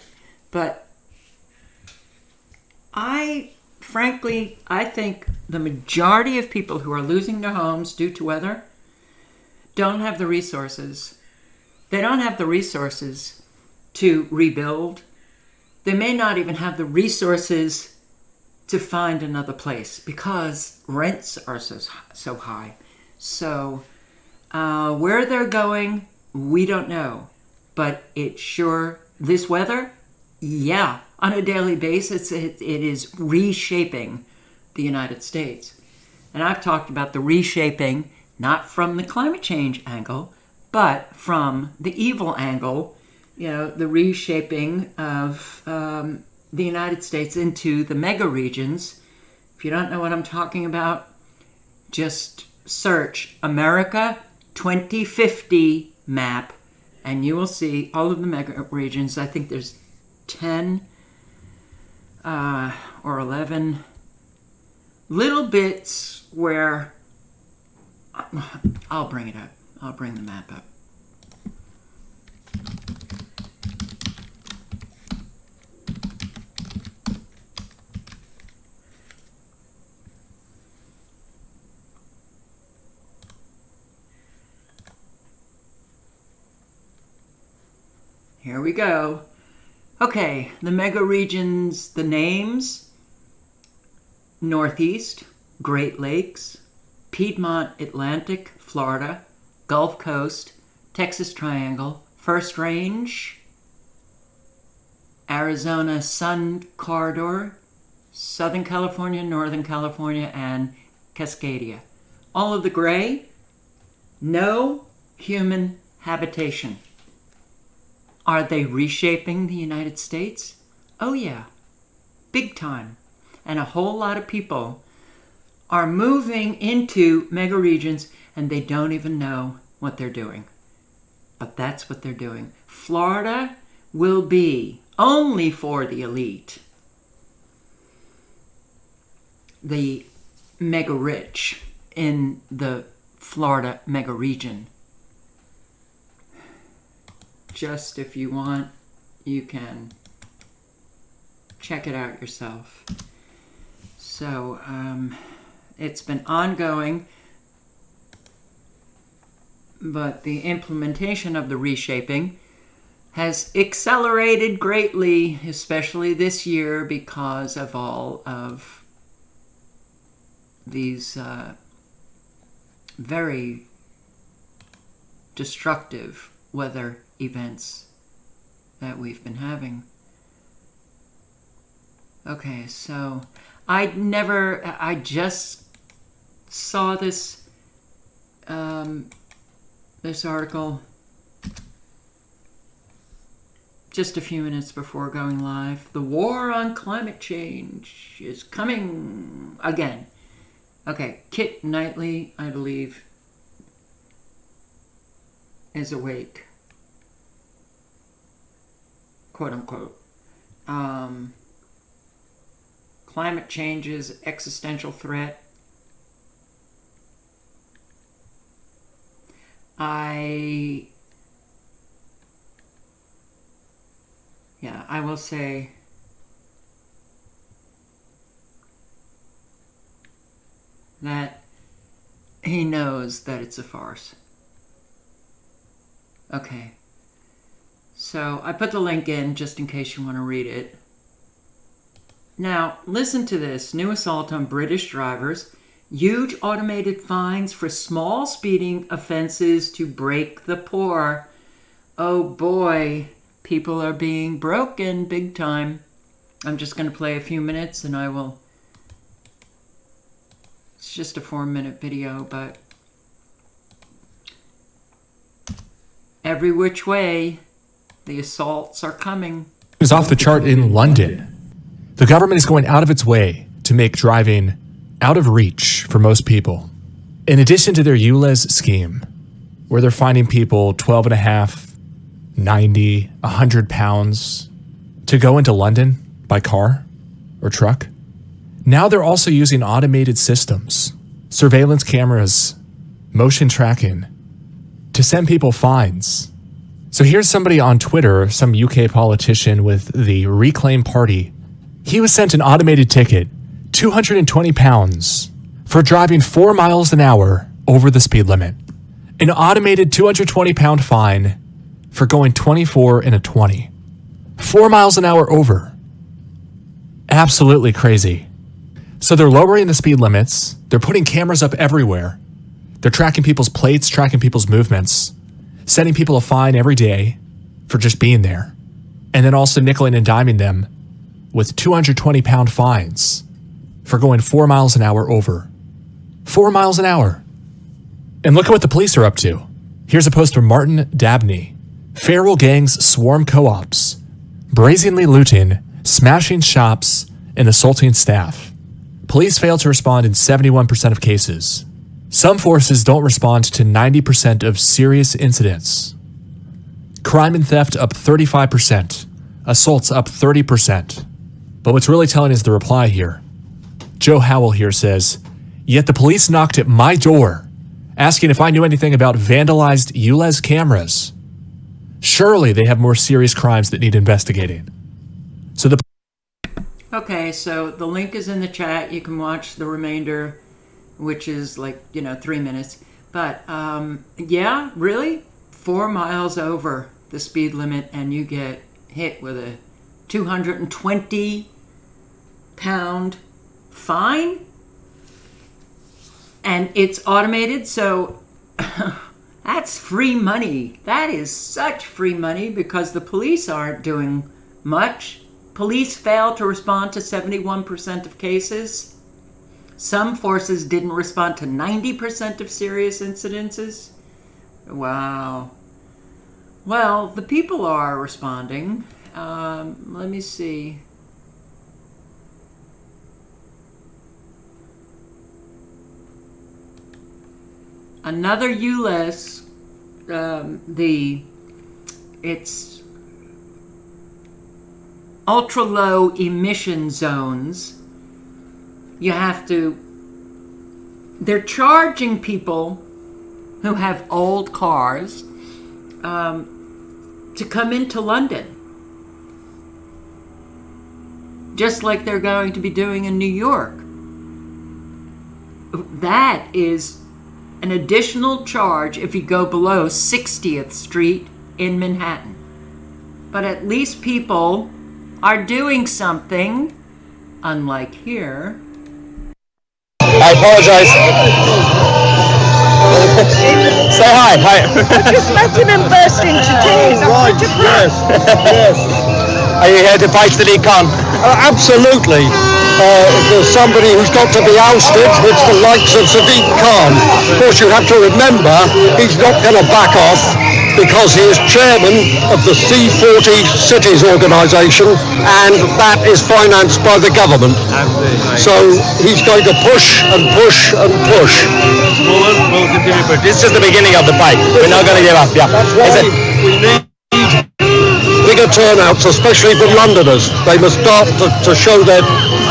But I think the majority of people who are losing their homes due to weather don't have the resources. They don't have the resources to rebuild. They may not even have the resources to find another place because rents are so high. So where they're going, we don't know. But this weather, yeah, on a daily basis, it is reshaping the United States. And I've talked about the reshaping, not from the climate change angle, but from the evil angle, the reshaping of the United States into the mega regions. If you don't know what I'm talking about, just search America 2050 map, and you will see all of the mega regions. I think there's 10 or 11 little bits where I'll bring it up. I'll bring the map up. Here we go. Okay, the mega regions, the names: Northeast, Great Lakes, Piedmont, Atlantic, Florida, Gulf Coast, Texas Triangle, First Range, Arizona Sun Corridor, Southern California, Northern California, and Cascadia. All of the gray, no human habitation. Are they reshaping the United States? Oh yeah, big time. And a whole lot of people are moving into mega regions and they don't even know what they're doing. But that's what they're doing. Florida will be only for the elite, the mega rich in the Florida mega region. Just if you want, you can check it out yourself. So it's been ongoing, but the implementation of the reshaping has accelerated greatly, especially this year because of all of these very destructive weather events that we've been having. Okay, so I just saw this this article just a few minutes before going live. The war on climate change is coming again. Okay, Kit Knightley, I believe, is awake, quote unquote. Climate change's existential threat. I will say that he knows that it's a farce. Okay. So I put the link in just in case you want to read it. Now, listen to this. New assault on British drivers. Huge automated fines for small speeding offenses to break the poor. Oh boy, people are being broken big time. I'm just going to play a few minutes and I will... It's just a 4-minute video, but... Every which way, the assaults are coming. Is off the chart in London. The government is going out of its way to make driving out of reach for most people. In addition to their ULEZ scheme, where they're finding people 12.5, 90, 100 pounds to go into London by car or truck. Now they're also using automated systems, surveillance cameras, motion tracking, to send people fines. So here's somebody on Twitter, some UK politician with the Reclaim Party. He was sent an automated ticket, £220, for driving 4 miles an hour over the speed limit. An automated £220 fine for going 24 in a 20. 4 miles an hour over. Absolutely crazy. So they're lowering the speed limits. They're putting cameras up everywhere. They're tracking people's plates, tracking people's movements, sending people a fine every day for just being there. And then also nickeling and diming them with £220 fines for going 4 miles an hour over. 4 miles an hour. And look at what the police are up to. Here's a post from Martin Dabney. Feral gangs swarm co-ops, brazenly looting, smashing shops, and assaulting staff. Police fail to respond in 71% of cases. Some forces don't respond to 90% of serious incidents. Crime and theft up 35%. Assaults up 30%. But what's really telling is the reply here. Joe Howell here says, "Yet the police knocked at my door, asking if I knew anything about vandalized ULEZ cameras. Surely they have more serious crimes that need investigating." So the Okay, so the link is in the chat. You can watch the remainder, which is 3 minutes. But yeah, really, 4 miles over the speed limit and you get hit with a £220 fine. And it's automated, so that's free money. That is such free money because the police aren't doing much. Police fail to respond to 71% of cases. Some forces didn't respond to 90% of serious incidences. Wow. Well, the people are responding. Let me see. Another ULEZ, it's ultra low emission zones. They're charging people who have old cars to come into London, just like they're going to be doing in New York. That is an additional charge if you go below 60th Street in Manhattan. But at least people are doing something, unlike here. I apologize. Say hi. Hi. I just met him and burst into tears. Right. Yes. Are you here to fight Sadiq Khan? Absolutely. If there's somebody who's got to be ousted, it's the likes of Sadiq Khan. Of course, you have to remember, he's not going to back off because he is chairman of the C40 Cities organisation, and that is financed by the government. So he's going to push and push and push. We'll continue, but this is the beginning of the fight. We're not going to give up. Yeah. We need bigger turnouts, especially from Londoners. They must start to show their...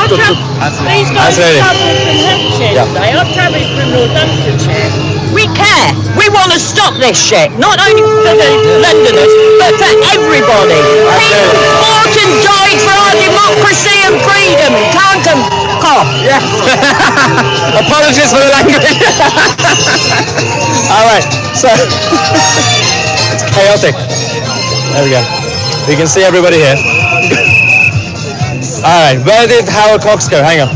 These guys are travelling from Hampshire today. I'm travelling from Northamptonshire. We care. We want to stop this shit. Not only for the Londoners, but for everybody. People fought and died for our democracy and freedom. Can't them cough. Yeah. Apologies for the language. All right. So it's chaotic. There we go. We can see everybody here. All right. Where did Howard Cox go? Hang on.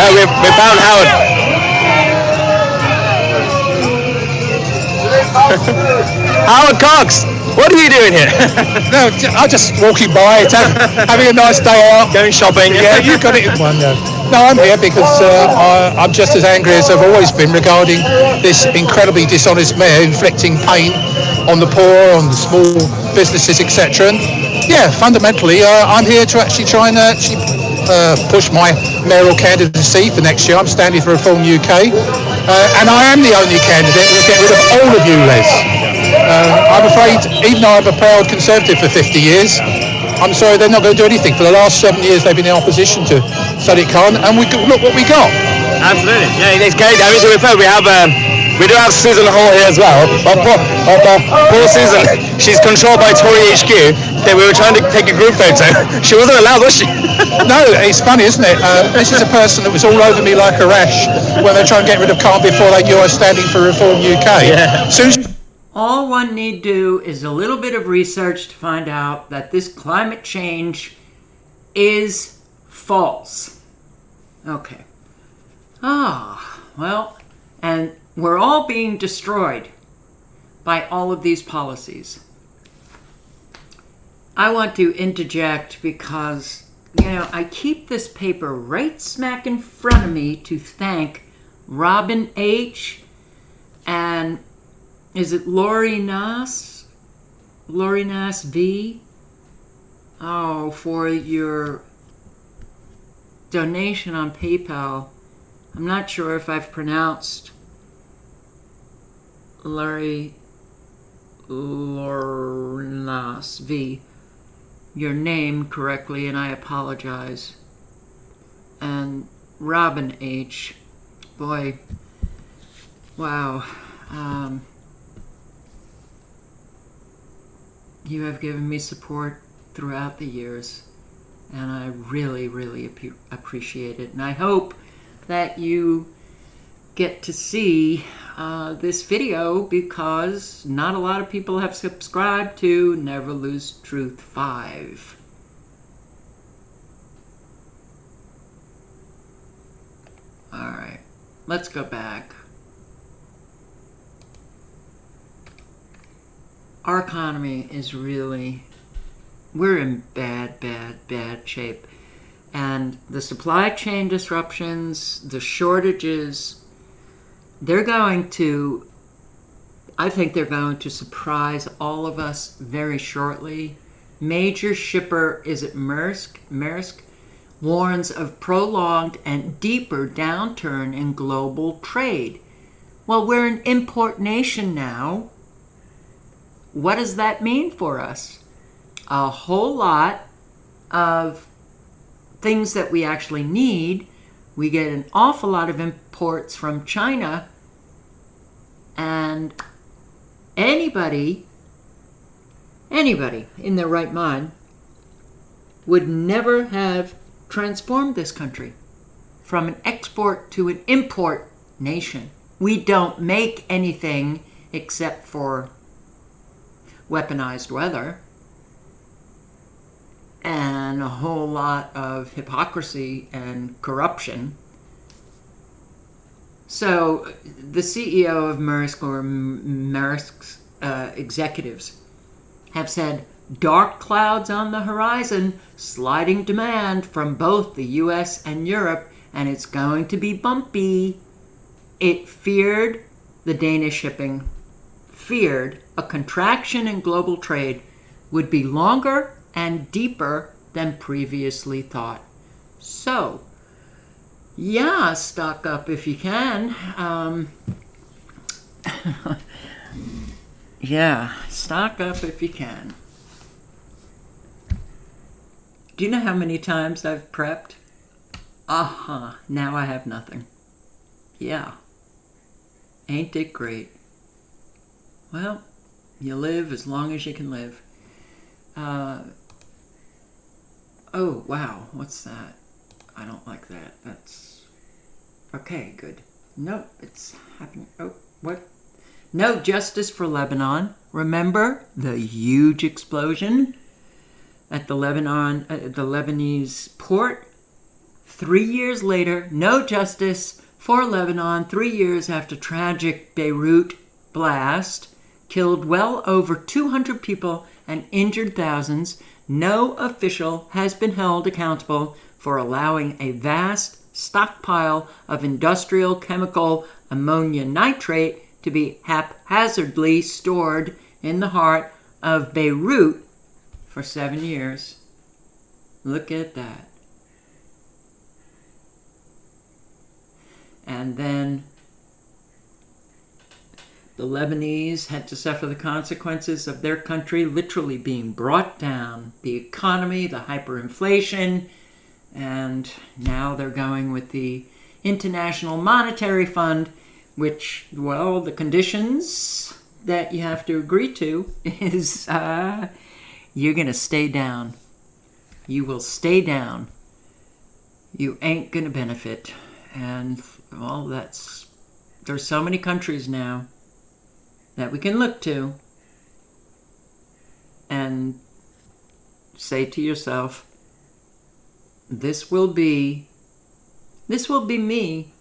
We found Howard. Howard Cox, what are you doing here? No, I'm just walking by, having a nice day out. Going shopping. Yeah, you got it in one go. No, I'm here because I'm just as angry as I've always been regarding this incredibly dishonest mayor inflicting pain on the poor, on the small businesses, etc. And yeah, fundamentally, I'm here to actually try and push my mayoral candidacy for next year. I'm standing for Reform UK, and I am the only candidate who will get rid of all of ULEZ. I'm afraid, even though I'm a proud Conservative for 50 years, I'm sorry, they're not going to do anything. For the last 7 years, they've been in opposition to Sadiq Khan, and look what we got. Absolutely. Yeah, it's great. I mean, we do have Susan Hall here as well. But poor Susan, she's controlled by Tory HQ. We were trying to take a group photo. She wasn't allowed, was she? No, it's funny, isn't it? This is a person that was all over me like a rash when they're trying to get rid of Khan before they knew I was standing for Reform UK. Yeah. All one need do is a little bit of research to find out that this climate change is false. Okay. Well, and we're all being destroyed by all of these policies. I want to interject because, I keep this paper right smack in front of me to thank Robin H. and is it Lori Nass V? Oh, for your donation on PayPal. I'm not sure if I've pronounced Lori Nass V, your name correctly, and I apologize. And Robin H. Boy, wow. You have given me support throughout the years, and I really, really appreciate it. And I hope that you get to see this video, because not a lot of people have subscribed to Never Lose Truth 5. All right, let's go back. Our economy is we're in bad shape. And the supply chain disruptions, the shortages, I think they're going to surprise all of us very shortly. Major shipper, is it Maersk, warns of prolonged and deeper downturn in global trade. Well, we're an import nation now. What does that mean for us? A whole lot of things that we actually need. We get an awful lot of imports from China, and anybody in their right mind would never have transformed this country from an export to an import nation. We don't make anything except for weaponized weather and a whole lot of hypocrisy and corruption. So the CEO of Maersk, or Maersk's executives, have said dark clouds on the horizon, sliding demand from both the US and Europe, and it's going to be bumpy. It feared, the Danish shipping feared, a contraction in global trade would be longer and deeper than previously thought. So, yeah, stock up if you can. Yeah, stock up if you can. Do you know how many times I've prepped? Now I have nothing. Yeah. Ain't it great? Well, you live as long as you can live. Oh, wow, what's that? I don't like that. That's... Okay, good. Nope, it's happening. Oh, what? No justice for Lebanon. Remember the huge explosion at the Lebanese port? 3 years later, no justice for Lebanon. 3 years after tragic Beirut blast killed well over 200 people and injured thousands. No official has been held accountable for allowing a vast stockpile of industrial chemical ammonia nitrate to be haphazardly stored in the heart of Beirut for 7 years. Look at that. And then The Lebanese had to suffer the consequences of their country literally being brought down. The economy, the hyperinflation, and now they're going with the International Monetary Fund, which, well, the conditions that you have to agree to is you're going to stay down. You will stay down. You ain't going to benefit. And, well, there's so many countries now that we can look to and say to yourself, this will be me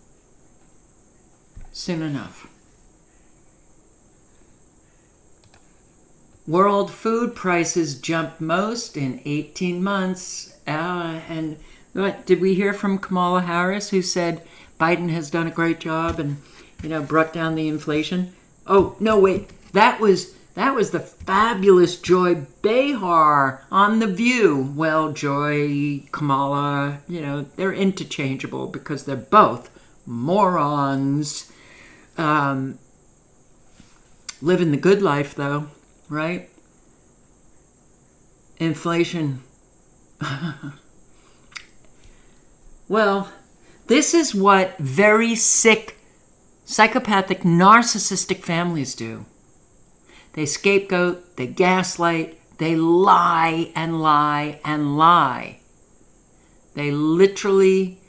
soon enough. World food prices jumped most in 18 months. And what did we hear from Kamala Harris, who said Biden has done a great job and, brought down the inflation? Oh, no, wait. That was the fabulous Joy Behar on The View. Well, Joy, Kamala, they're interchangeable because they're both morons. Living the good life, though, right? Inflation. Well, this is what very sick, psychopathic, narcissistic families do. They scapegoat, they gaslight, they lie and lie and lie. They literally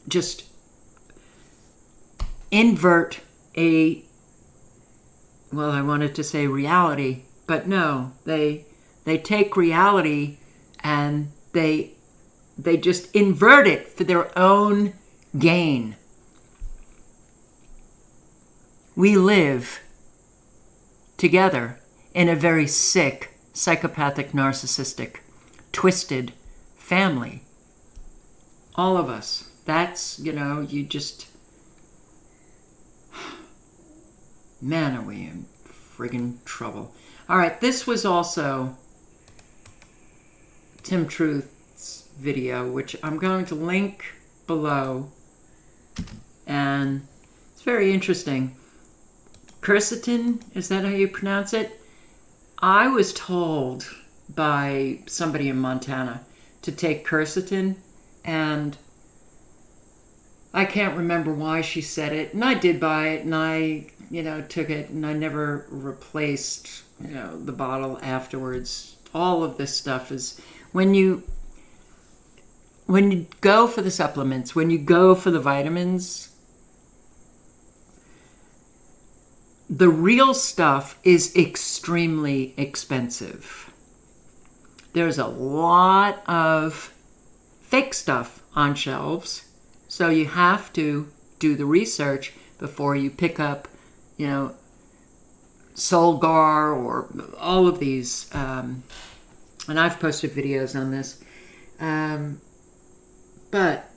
just invert I wanted to say reality, but no, they take reality and they just invert it for their own gain. We live together in a very sick, psychopathic, narcissistic, twisted family. All of us. That's, you just... Man, are we in friggin' trouble. All right, this was also Tim Truth's video, which I'm going to link below. And it's very interesting. Quercetin, is that how you pronounce it? I was told by somebody in Montana to take quercetin, and I can't remember why she said it, and I did buy it, and I, took it, and I never replaced, the bottle afterwards. All of this stuff is, when you go for the supplements, when you go for the vitamins, the real stuff is extremely expensive. There's a lot of fake stuff on shelves, so you have to do the research before you pick up, Solgar or all of these. And I've posted videos on this. But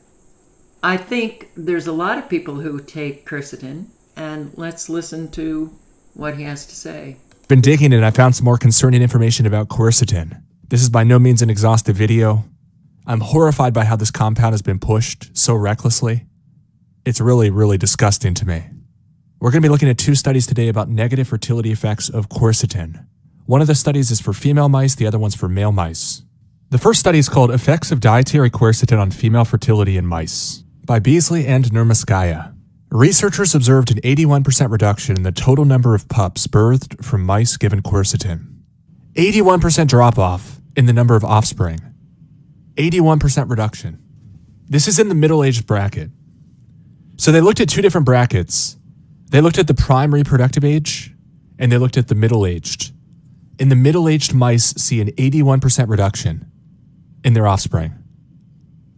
I think there's a lot of people who take quercetin, and let's listen to what he has to say. Been digging and I found some more concerning information about quercetin. This is by no means an exhaustive video. I'm horrified by how this compound has been pushed so recklessly. It's really, really disgusting to me. We're going to be looking at two studies today about negative fertility effects of quercetin. One of the studies is for female mice, the other one's for male mice. The first study is called Effects of Dietary Quercetin on Female Fertility in Mice by Beasley and Nurmaskaya. Researchers observed an 81% reduction in the total number of pups birthed from mice given quercetin. 81% drop-off in the number of offspring. 81% reduction. This is in the middle-aged bracket. So they looked at two different brackets. They looked at the prime reproductive age, and they looked at the middle-aged. In the middle-aged mice see an 81% reduction in their offspring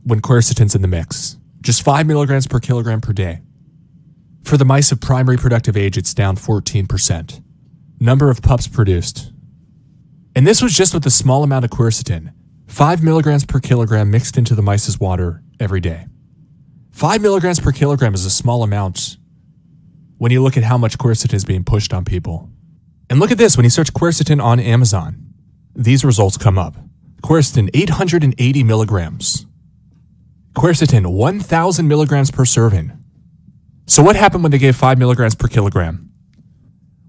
when quercetin's in the mix. Just 5 milligrams per kilogram per day. For the mice of prime reproductive age, it's down 14%. Number of pups produced. And this was just with a small amount of quercetin, 5 milligrams per kilogram mixed into the mice's water every day. 5 milligrams per kilogram is a small amount when you look at how much quercetin is being pushed on people. And look at this, when you search quercetin on Amazon, these results come up. Quercetin, 880 milligrams. Quercetin, 1,000 milligrams per serving. So what happened when they gave 5 milligrams per kilogram?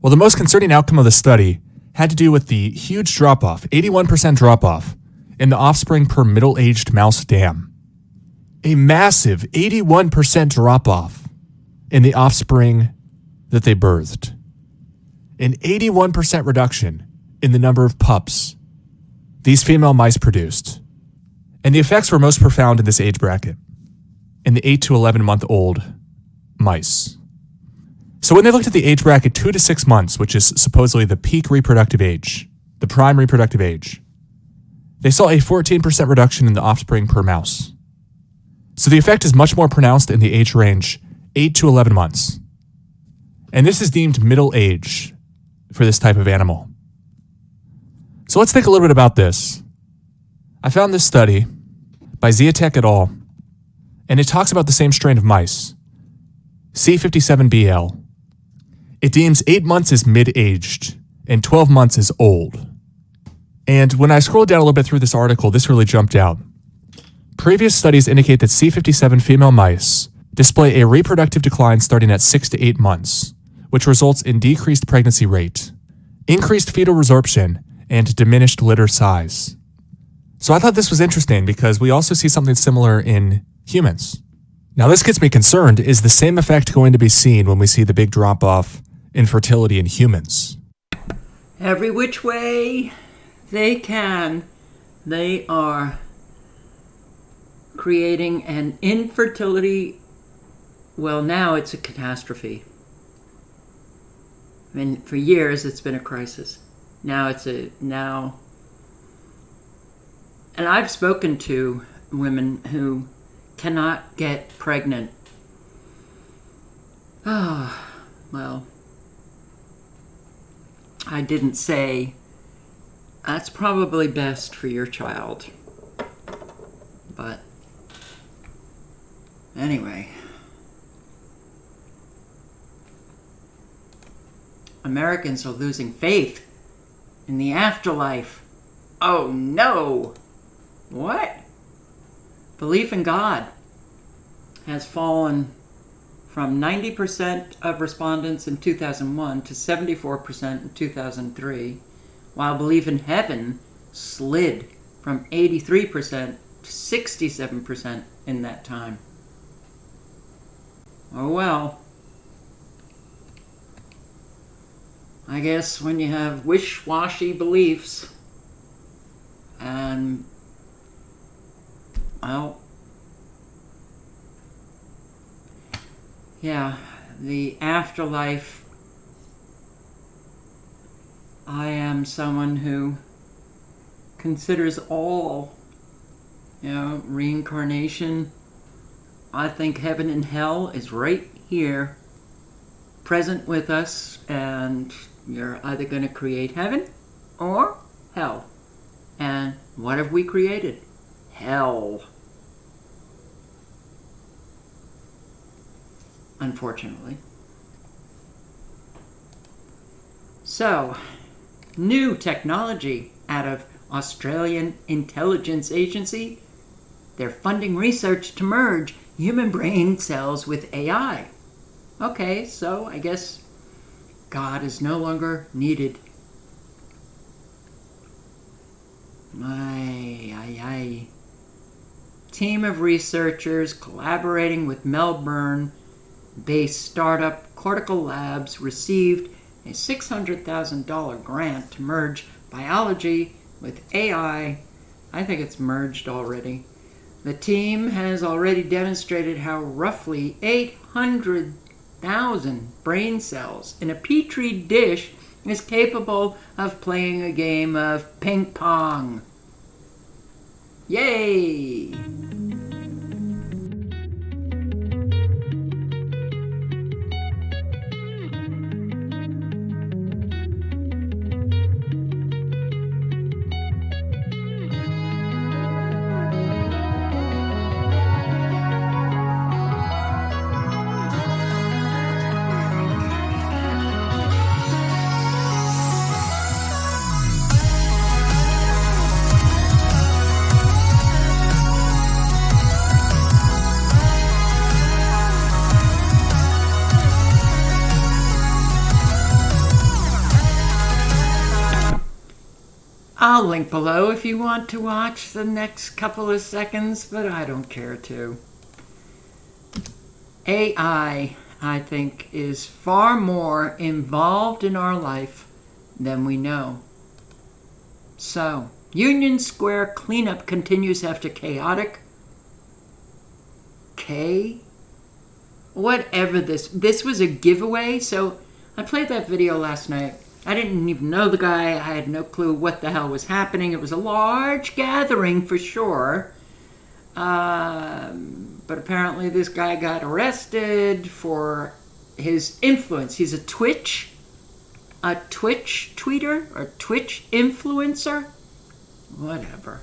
Well, the most concerning outcome of the study had to do with the huge drop-off, 81% drop-off, in the offspring per middle-aged mouse dam. A massive 81% drop-off in the offspring that they birthed. An 81% reduction in the number of pups these female mice produced. And the effects were most profound in this age bracket, in the 8 to 11 month old mice. So when they looked at the age bracket 2 to 6 months, which is supposedly the peak reproductive age, the prime reproductive age, they saw a 14% reduction in the offspring per mouse. So the effect is much more pronounced in the age range 8 to 11 months. And this is deemed middle age for this type of animal. So let's think a little bit about this. I found this study by Ziatek et al., and it talks about the same strain of mice, C57BL. It deems 8 months as mid-aged and 12 months as old. And when I scrolled down a little bit through this article, this really jumped out. Previous studies indicate that C57 female mice display a reproductive decline starting at 6 to 8 months, which results in decreased pregnancy rate, increased fetal resorption, and diminished litter size. So I thought this was interesting because we also see something similar in humans. Now this gets me concerned. Is the same effect going to be seen when we see the big drop-off in fertility in humans? Every which way they can, they are creating an infertility. Well, now it's a catastrophe. I mean, for years it's been a crisis. Now and I've spoken to women who cannot get pregnant. Oh, well, I didn't say that's probably best for your child. But anyway, Americans are losing faith in the afterlife. Oh no! What? Belief in God has fallen from 90% of respondents in 2001 to 74% in 2003, while belief in heaven slid from 83% to 67% in that time. Oh well. I guess when you have wish-washy beliefs and, well, yeah, the afterlife, I am someone who considers all, reincarnation. I think heaven and hell is right here, present with us, and you're either going to create heaven or hell. And what have we created? Hell. Unfortunately. So, new technology out of Australian Intelligence Agency. They're funding research to merge human brain cells with AI. Okay, so I guess God is no longer needed. Team of researchers collaborating with Melbourne-based startup Cortical Labs received a $600,000 grant to merge biology with AI. I think it's merged already. The team has already demonstrated how roughly 800,000 brain cells in a petri dish is capable of playing a game of ping pong. Yay! I'll link below if you want to watch the next couple of seconds, but I don't care to. AI, I think, is far more involved in our life than we know. So, Union Square cleanup continues after chaotic. Whatever this was a giveaway, so I played that video last night. I didn't even know the guy. I had no clue what the hell was happening. It was a large gathering for sure. But apparently this guy got arrested for his influence. He's a Twitch tweeter or Twitch influencer. Whatever.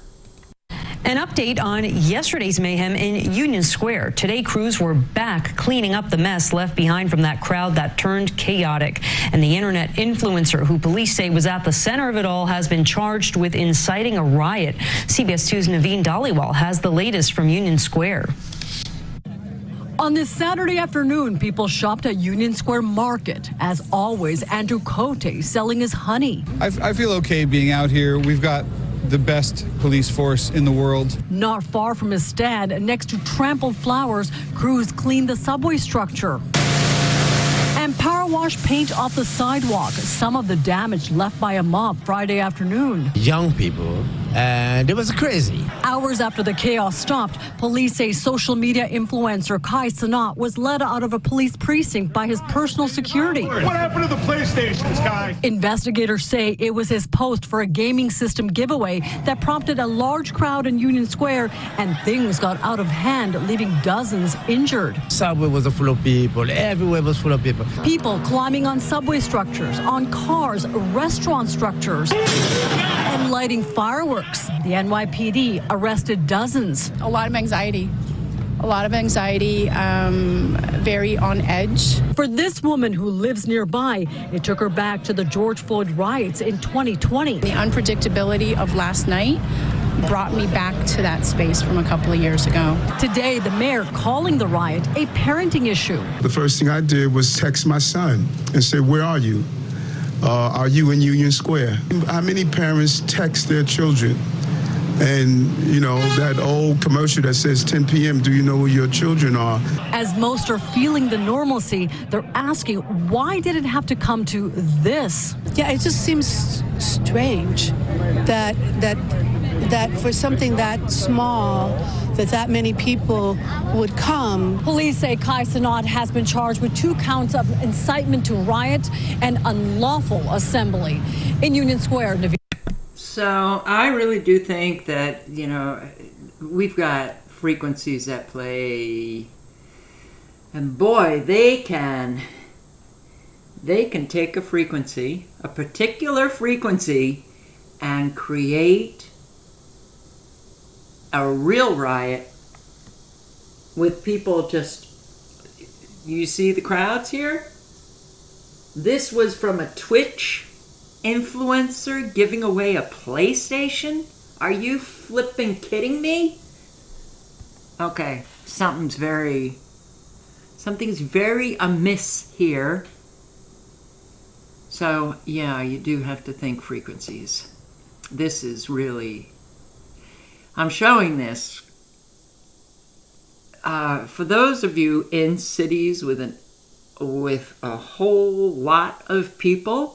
An update on yesterday's mayhem in Union Square. Today, crews were back cleaning up the mess left behind from that crowd that turned chaotic. And the internet influencer, who police say was at the center of it all, has been charged with inciting a riot. CBS 2's Naveen Dhaliwal has the latest from Union Square. On this Saturday afternoon, people shopped at Union Square Market. As always, Andrew Cote selling his honey. I feel okay being out here. We've got the best police force in the world. Not far from his stand, next to trampled flowers, crews cleaned the subway structure and power wash paint off the sidewalk. Some of the damage left by a mob Friday afternoon. Young people, and it was crazy. Hours after the chaos stopped, police say social media influencer Kai Cenat was led out of a police precinct by his personal security. What happened to the PlayStations, Kai? Investigators say it was his post for a gaming system giveaway that prompted a large crowd in Union Square, and things got out of hand, leaving dozens injured. Subway was full of people. Everywhere was full of people. People climbing on subway structures, on cars, restaurant structures, and lighting fireworks. The NYPD arrested dozens. A lot of anxiety. Very on edge. For this woman who lives nearby, it took her back to the George Floyd riots in 2020. The unpredictability of last night brought me back to that space from a couple of years ago. Today, the mayor calling the riot a parenting issue. The first thing I did was text my son and say, "Where are you? Are you in Union Square?" How many parents text their children? And, you know, that old commercial that says 10 p.m., do you know where your children are? As most are feeling the normalcy, they're asking, why did it have to come to this? Yeah, it just seems strange that for something that small, that many people would come. Police say Kai Cenat has been charged with 2 counts of incitement to riot and unlawful assembly. In Union Square, So I really do think that, you know, we've got frequencies at play, and boy, they can take a frequency, a particular frequency, and create a real riot with people just, you see the crowds here? This was from a Twitch influencer giving away a PlayStation? Are you flipping kidding me? Okay, something's very amiss here. So, yeah, you do have to think frequencies. This is really, I'm showing this for those of you in cities with a whole lot of people.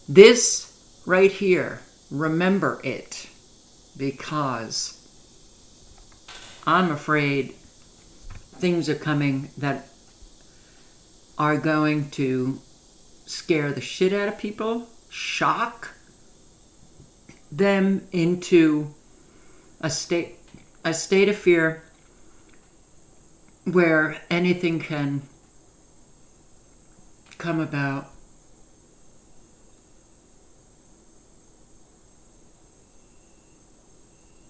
This right here, remember it, because I'm afraid things are coming that are going to scare the shit out of people, shock them into a state of fear where anything can come about.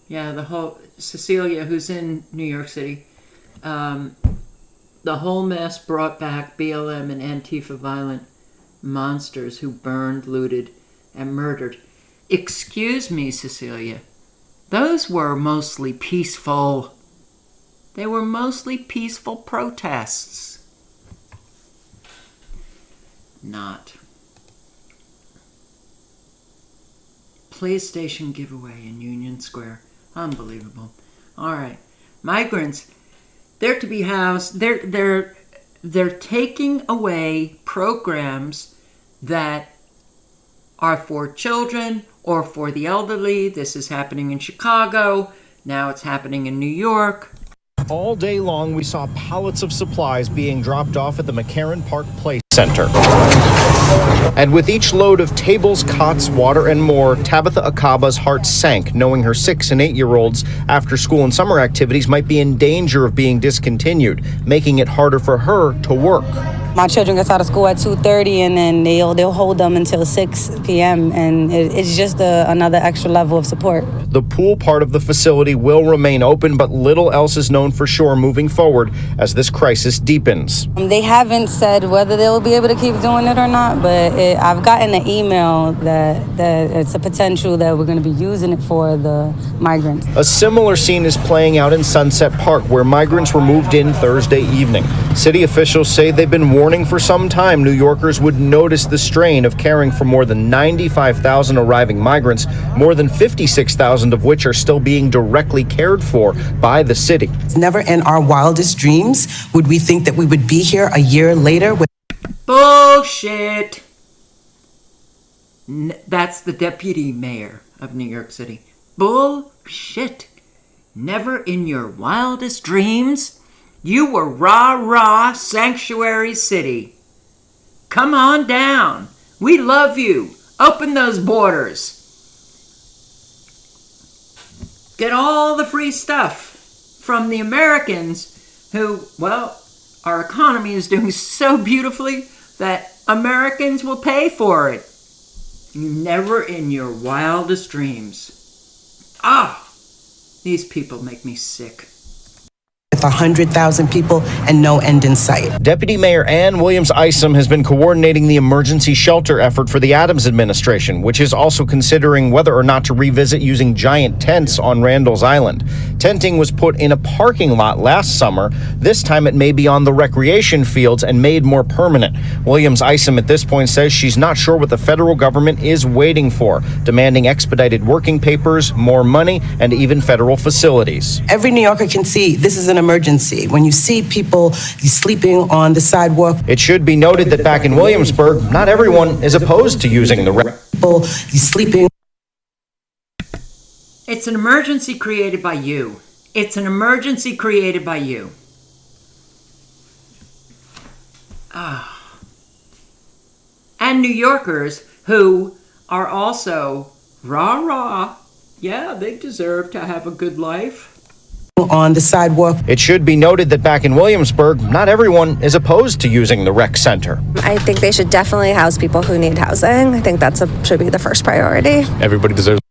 Yeah, the whole, Cecilia, who's in New York City, the whole mess brought back BLM and Antifa violent monsters who burned, looted, and murdered. Excuse me, Cecilia. Those were mostly peaceful. They were mostly peaceful protests. Not. PlayStation giveaway in Union Square. Unbelievable. All right. Migrants, they're to be housed. They're taking away programs that are for children or for the elderly. This is happening in Chicago. Now it's happening in New York. All day long, we saw pallets of supplies being dropped off at the McCarran Park Play Center. And with each load of tables, cots, water, and more, Tabitha Akaba's heart sank, knowing her 6- and 8-year-olds after school and summer activities might be in danger of being discontinued, making it harder for her to work. My children get out of school at 2:30, and then they'll hold them until 6 p.m., and it's just another extra level of support. The pool part of the facility will remain open, but little else is known for sure moving forward as this crisis deepens. They haven't said whether they'll be able to keep doing it or not, but I've gotten an email that it's a potential that we're going to be using it for the migrants. A similar scene is playing out in Sunset Park, where migrants were moved in Thursday evening. City officials say they've been warning for some time New Yorkers would notice the strain of caring for more than 95,000 arriving migrants, more than 56,000 of which are still being directly cared for by the city. Never in our wildest dreams would we think that we would be here a year later with Bullshit. That's the deputy mayor of New York City. Bullshit. Never in your wildest dreams. You were rah-rah sanctuary city. Come on down. We love you. Open those borders. Get all the free stuff from the Americans who, well, our economy is doing so beautifully that Americans will pay for it. Never in your wildest dreams. These people make me sick. 100,000 people and no end in sight. Deputy Mayor Ann Williams Isom has been coordinating the emergency shelter effort for the Adams administration, which is also considering whether or not to revisit using giant tents on Randall's Island. Tenting was put in a parking lot last summer. This time it may be on the recreation fields and made more permanent. Williams Isom at this point says she's not sure what the federal government is waiting for, demanding expedited working papers, more money, and even federal facilities. Every New Yorker can see this is an emergency. When you see people sleeping on the sidewalk. It should be noted that back in Williamsburg, not everyone is opposed to using the people sleeping. It's an emergency created by you. It's an emergency created by you. And New Yorkers who are also rah-rah. Yeah, they deserve to have a good life. On the sidewalk. It should be noted that back in Williamsburg, not everyone is opposed to using the rec center. I think they should definitely house people who need housing. I think that should be the first priority. Everybody deserves.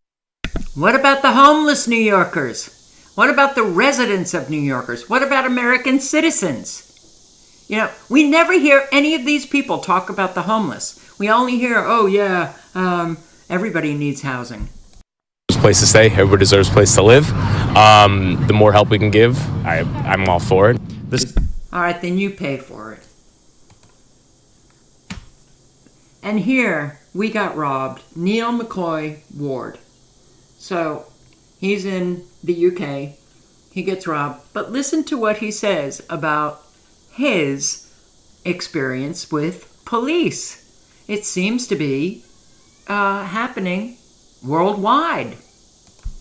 What about the homeless New Yorkers? What about the residents of New Yorkers? What about American citizens? You know, we never hear any of these people talk about the homeless. We only hear, everybody needs housing. Place to stay. Everybody deserves a place to live. The more help we can give, I'm all for it. All right, then you pay for it. And here we got robbed. Neil McCoy Ward. So he's in the UK. He gets robbed. But listen to what he says about his experience with police. It seems to be happening worldwide.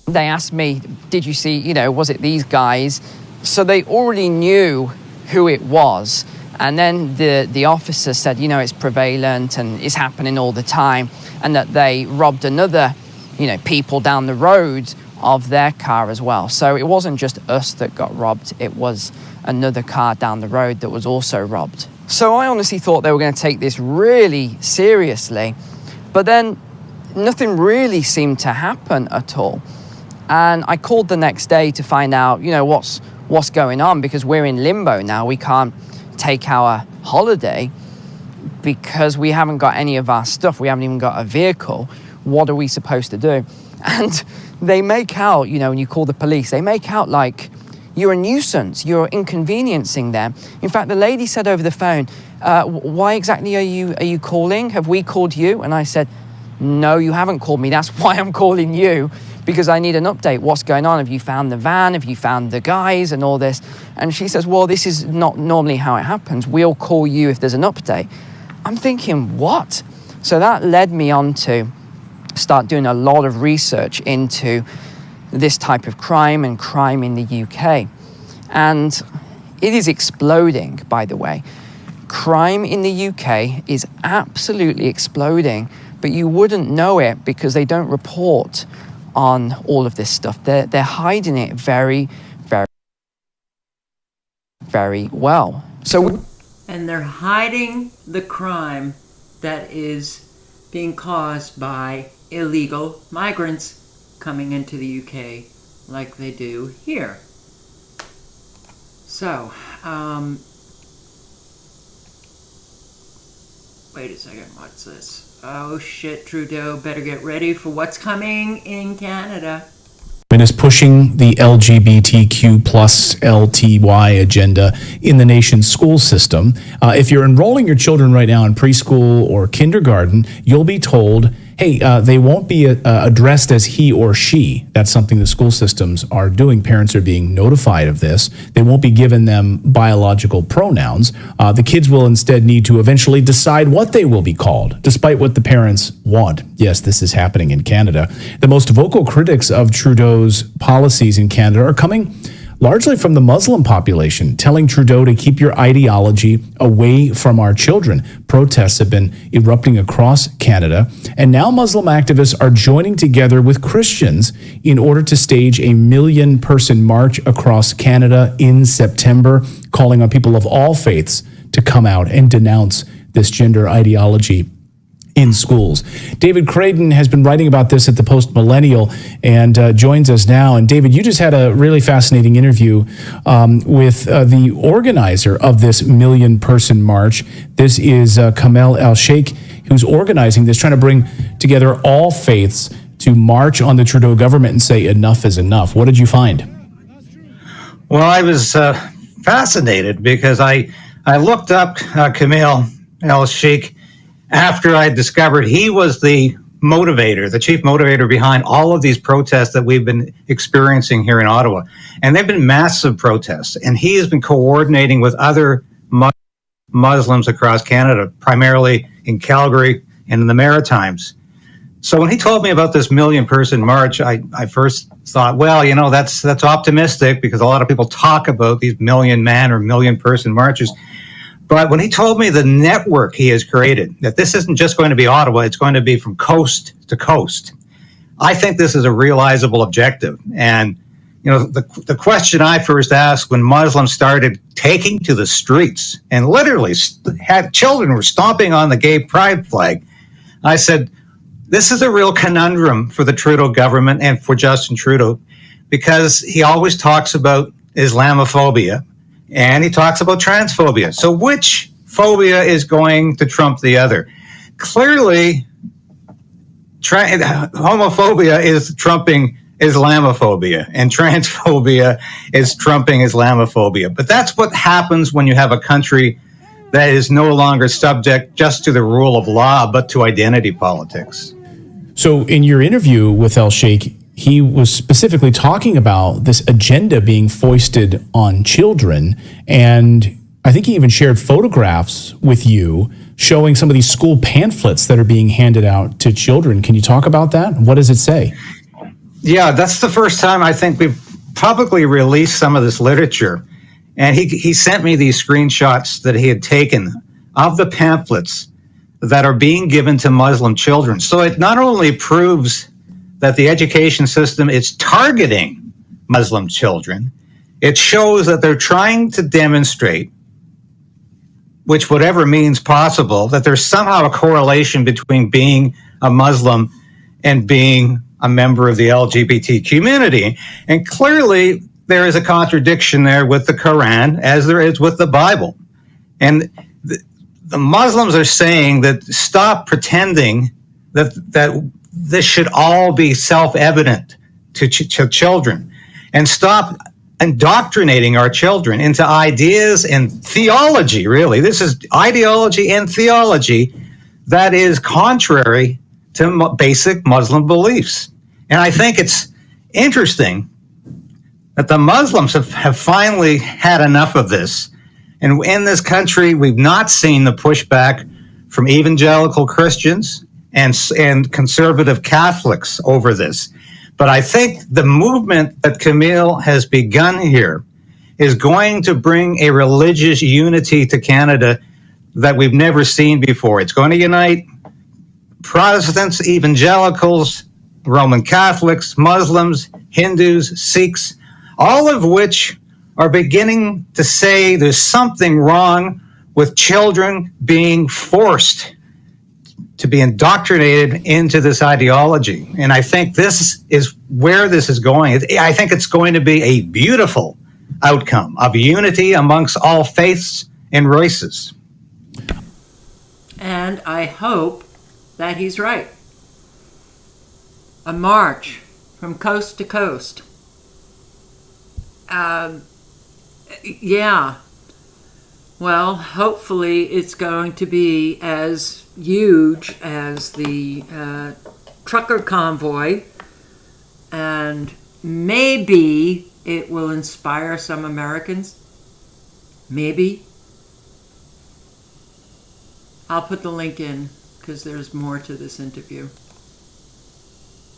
They asked me, did you see, was it these guys? So they already knew who it was. And then the officer said, it's prevalent and it's happening all the time. And that they robbed another, people down the road of their car as well. So it wasn't just us that got robbed. It was another car down the road that was also robbed. So I honestly thought they were going to take this really seriously. But then nothing really seemed to happen at all. And I called the next day to find out, what's going on, because we're in limbo now. We can't take our holiday because we haven't got any of our stuff. We haven't even got a vehicle. What are we supposed to do? And they make out, when you call the police, they make out like you're a nuisance, you're inconveniencing them. In fact, the lady said over the phone, why exactly are you calling? Have we called you? And I said, no, you haven't called me. That's why I'm calling you, because I need an update. What's going on? Have you found the van? Have you found the guys and all this? And she says, well, this is not normally how it happens. We'll call you if there's an update. I'm thinking, what? So that led me on to start doing a lot of research into this type of crime and crime in the UK. And it is exploding, by the way. Crime in the UK is absolutely exploding, but you wouldn't know it because they don't report on all of this stuff. They're hiding it very, very, very well. And they're hiding the crime that is being caused by illegal migrants coming into the UK like they do here. So, wait a second, what's this? Oh shit, Trudeau, better get ready for what's coming in Canada. Is pushing the LGBTQ plus LTY agenda in the nation's school system. If you're enrolling your children right now in preschool or kindergarten, you'll be told, hey, they won't be addressed as he or she. That's something the school systems are doing. Parents are being notified of this. They won't be given them biological pronouns. The kids will instead need to eventually decide what they will be called, despite what the parents want. Yes, this is happening in Canada. The most vocal critics of Trudeau's policies in Canada are coming largely from the Muslim population, telling Trudeau to keep your ideology away from our children. Protests have been erupting across Canada, and now Muslim activists are joining together with Christians in order to stage a 1 million-person march across Canada in September, calling on people of all faiths to come out and denounce this gender ideology in schools. David Creighton has been writing about this at the Post Millennial and joins us now. And David, you just had a really fascinating interview with the organizer of this 1 million-person march. This is Kamel El-Sheikh, who's organizing this, trying to bring together all faiths to march on the Trudeau government and say enough is enough. What did you find? Well, I was fascinated because I looked up Kamel El-Sheikh after I discovered he was the motivator, the chief motivator behind all of these protests that we've been experiencing here in Ottawa. And they've been massive protests. And he has been coordinating with other Muslims across Canada, primarily in Calgary and in the Maritimes. So when he told me about this 1 million-person march, I first thought, well, you know, that's optimistic because a lot of people talk about these 1 million-man or 1 million-person marches. But when he told me the network he has created, that this isn't just going to be Ottawa, it's going to be from coast to coast, I think this is a realizable objective. And, you know, the question I first asked when Muslims started taking to the streets and literally had children were stomping on the gay pride flag, I said, this is a real conundrum for the Trudeau government and for Justin Trudeau, because he always talks about Islamophobia. And he talks about transphobia. So which phobia is going to trump the other? Clearly, homophobia is trumping Islamophobia, and transphobia is trumping Islamophobia. But that's what happens when you have a country that is no longer subject just to the rule of law, but to identity politics. So in your interview with El-Sheikh, he was specifically talking about this agenda being foisted on children. And I think he even shared photographs with you showing some of these school pamphlets that are being handed out to children. Can you talk about that? What does it say? Yeah, that's the first time I think we've publicly released some of this literature. And he sent me these screenshots that he had taken of the pamphlets that are being given to Muslim children. So it not only proves that the education system is targeting Muslim children, it shows that they're trying to demonstrate, which whatever means possible, that there's somehow a correlation between being a Muslim and being a member of the LGBT community. And clearly there is a contradiction there with the Quran, as there is with the Bible. And the Muslims are saying that stop pretending that this should all be self-evident to children, and stop indoctrinating our children into ideas and theology, really. This is ideology and theology that is contrary to basic Muslim beliefs. And I think it's interesting that the Muslims have finally had enough of this. And in this country, we've not seen the pushback from evangelical Christians and conservative Catholics over this. But I think the movement that Camille has begun here is going to bring a religious unity to Canada that we've never seen before. It's going to unite Protestants, evangelicals, Roman Catholics, Muslims, Hindus, Sikhs, all of which are beginning to say there's something wrong with children being forced to be indoctrinated into this ideology. And I think this is where this is going. I think it's going to be a beautiful outcome of unity amongst all faiths and races. And I hope that he's right. A march from coast to coast. Yeah. Well, hopefully it's going to be as huge as the trucker convoy, and maybe it will inspire some Americans. Maybe. I'll put the link in because there's more to this interview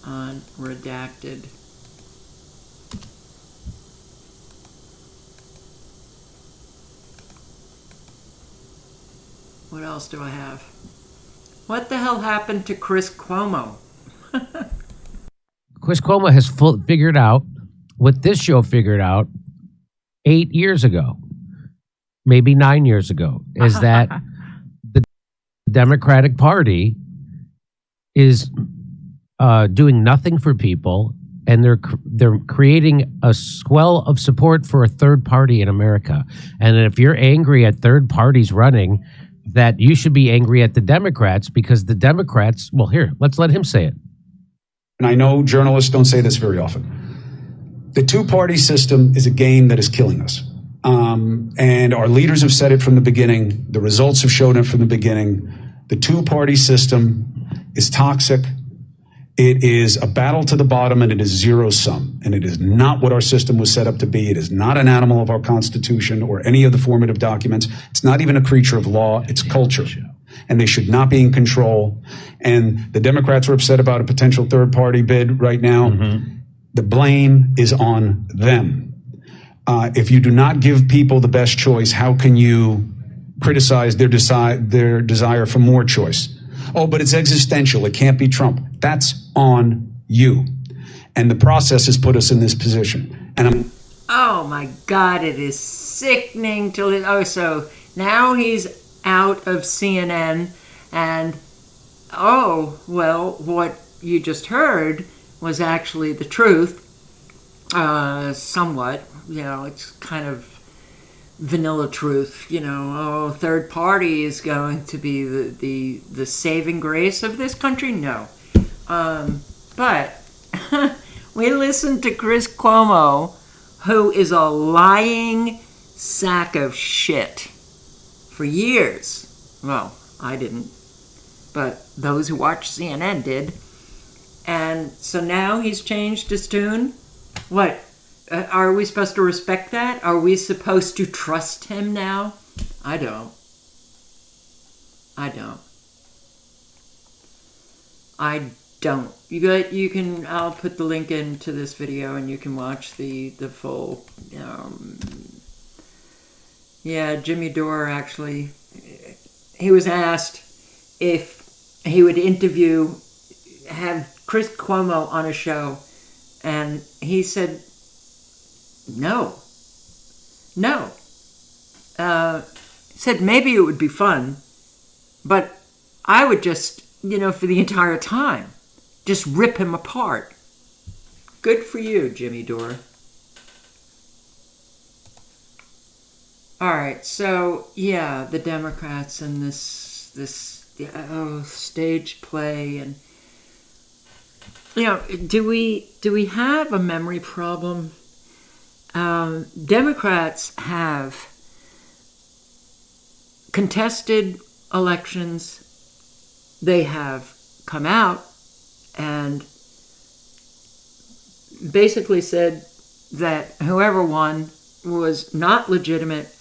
on Redacted. What else do I have? What the hell happened to Chris Cuomo? Chris Cuomo has figured out what this show figured out 8 years ago, maybe 9 years ago, is that the Democratic Party is doing nothing for people, and they're creating a swell of support for a third party in America. And if you're angry at third parties running, that you should be angry at the Democrats, because the Democrats, well, here, let's let him say it. And I know journalists don't say this very often. The two-party system is a game that is killing us. And our leaders have said it from the beginning. The results have shown it from the beginning. The two-party system is toxic. It is a battle to the bottom, and it is zero sum. And it is not what our system was set up to be. It is not an animal of our Constitution or any of the formative documents. It's not even a creature of law. It's culture. And they should not be in control. And the Democrats are upset about a potential third-party bid right now. The blame is on them. If you do not give people the best choice, how can you criticize their desire for more choice? Oh, but it's existential. It can't be Trump. That's on you. And the process has put us in this position. And Oh my God, it is sickening to so now he's out of CNN, and what you just heard was actually the truth. Somewhat, it's kind of vanilla truth, third party is going to be the saving grace of this country. No. But we listened to Chris Cuomo, who is a lying sack of shit for years. Well, I didn't, but those who watch CNN did. And so now he's changed his tune. What? Are we supposed to respect that? Are we supposed to trust him now? I don't. You can, I'll put the link into this video and you can watch the full, Jimmy Dore actually, he was asked if he would have Chris Cuomo on a show, and he said, No. Said maybe it would be fun, but I would just, for the entire time, just rip him apart. Good for you, Jimmy Dore. All right, so the Democrats and this stage play, and do we have a memory problem? Democrats have contested elections. They have come out and basically said that whoever won was not legitimate,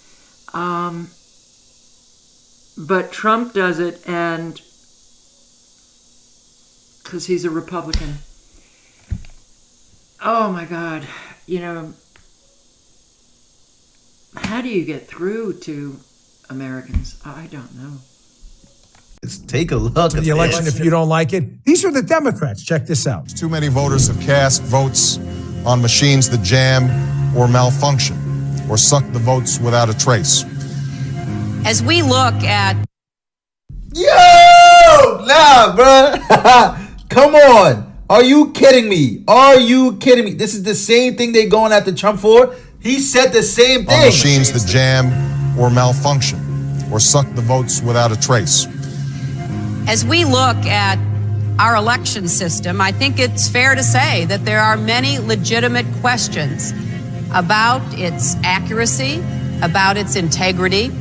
but Trump does it, and because he's a Republican. Oh my God, how do you get through to Americans? I don't know. Let's take a look at the election if you don't like it. These are the Democrats. Check this out. Too many voters have cast votes on machines that jam or malfunction or suck the votes without a trace. As we look at... Yo! Nah, bro. Come on. Are you kidding me? Are you kidding me? This is the same thing they're going after Trump for. He said the same thing. On machines that jam or malfunction or suck the votes without a trace. As we look at our election system, I think it's fair to say that there are many legitimate questions about its accuracy, about its integrity,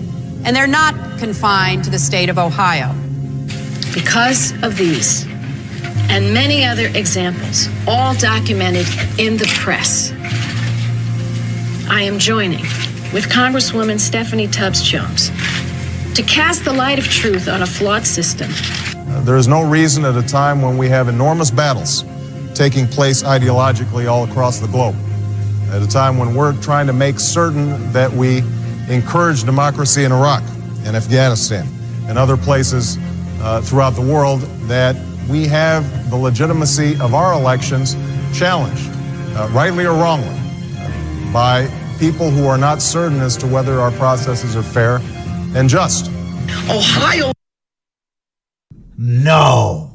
and they're not confined to the state of Ohio. Because of these and many other examples, all documented in the press, I am joining with Congresswoman Stephanie Tubbs Jones to cast the light of truth on a flawed system. There is no reason at a time when we have enormous battles taking place ideologically all across the globe, at a time when we're trying to make certain that we encourage democracy in Iraq and Afghanistan and other places throughout the world, that we have the legitimacy of our elections challenged, rightly or wrongly, by people who are not certain as to whether our processes are fair and just. Ohio. No.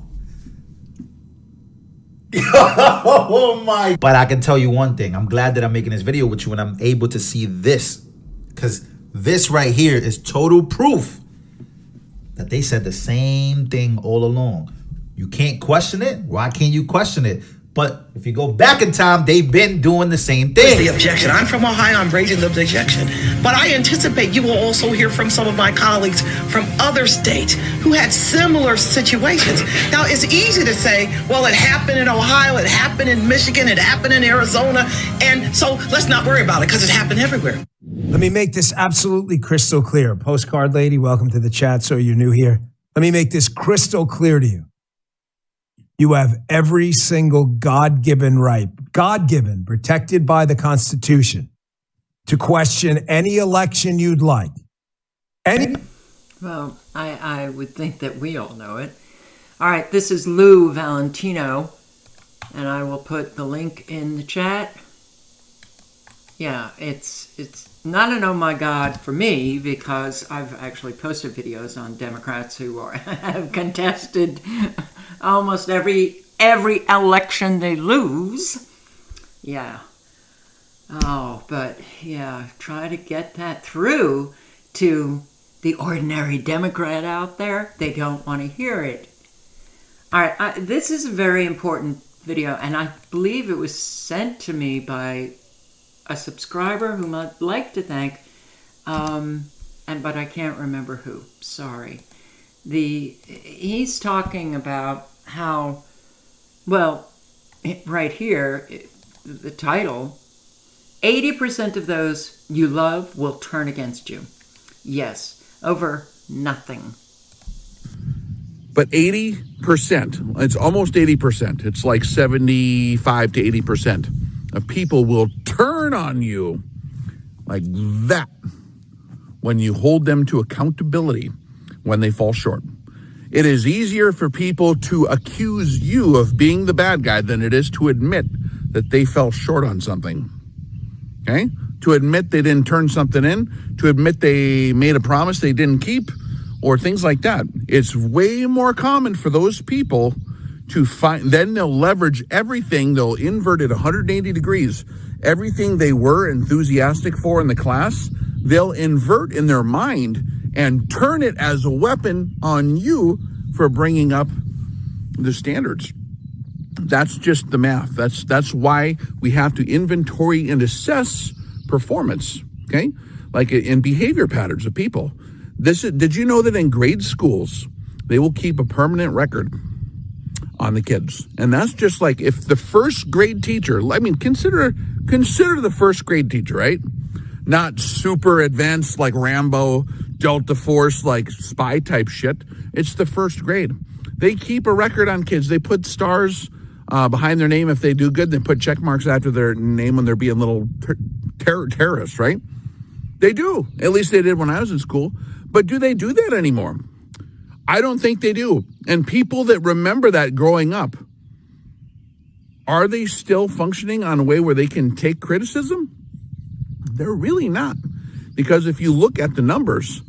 Oh my. But I can tell you one thing. I'm glad that I'm making this video with you and I'm able to see this. Because this right here is total proof that they said the same thing all along. You can't question it. Why can't you question it? But if you go back in time, they've been doing the same thing. The objection. I'm from Ohio. I'm raising the objection. But I anticipate you will also hear from some of my colleagues from other states who had similar situations. Now, it's easy to say, well, it happened in Ohio, it happened in Michigan, it happened in Arizona, and so let's not worry about it because it happened everywhere. Let me make this absolutely crystal clear. Postcard lady, welcome to the chat. So you're new here. Let me make this crystal clear to you. You have every single God-given right, God-given, protected by the Constitution, to question any election you'd like. Well, I would think that we all know it. All right, this is Lou Valentino, and I will put the link in the chat. Yeah, it's not an oh my God for me, because I've actually posted videos on Democrats who have contested almost every election they lose. Yeah. Oh, but yeah, try to get that through to the ordinary Democrat out there. They don't want to hear it. All right, this is a very important video, and I believe it was sent to me by a subscriber whom I'd like to thank, but I can't remember who. Sorry. He's talking about how, well, right here, the title, 80% of those you love will turn against you. Yes, over nothing. But 80%, it's almost 80%. It's like 75 to 80% of people will turn on you like that when you hold them to accountability when they fall short. It is easier for people to accuse you of being the bad guy than it is to admit that they fell short on something. Okay? To admit they didn't turn something in, to admit they made a promise they didn't keep, or things like that. It's way more common for those people to find, then they'll leverage everything, they'll invert it 180 degrees. Everything they were enthusiastic for in the class, they'll invert in their mind and turn it as a weapon on you for bringing up the standards. That's just the math. That's why we have to inventory and assess performance, okay? Like in behavior patterns of people. Did you know that in grade schools, they will keep a permanent record on the kids. And that's just like if the first grade teacher, I mean, consider the first grade teacher, right? Not super advanced like Rambo, Delta Force, like spy type shit. It's the first grade. They keep a record on kids. They put stars behind their name if they do good. They put check marks after their name when they're being little terrorists, right? They do. At least they did when I was in school. But do they do that anymore? I don't think they do. And people that remember that growing up, are they still functioning on a way where they can take criticism? They're really not. Because if you look at the numbers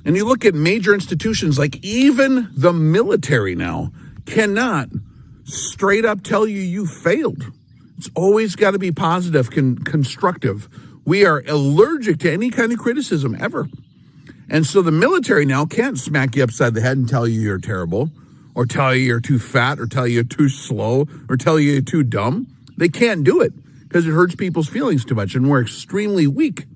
and you look at major institutions, like even the military now cannot straight up tell you failed. It's always got to be positive, constructive. We are allergic to any kind of criticism ever. And so the military now can't smack you upside the head and tell you you're terrible, or tell you you're too fat, or tell you you're too slow, or tell you you're too dumb. They can't do it because it hurts people's feelings too much, and we're extremely weak.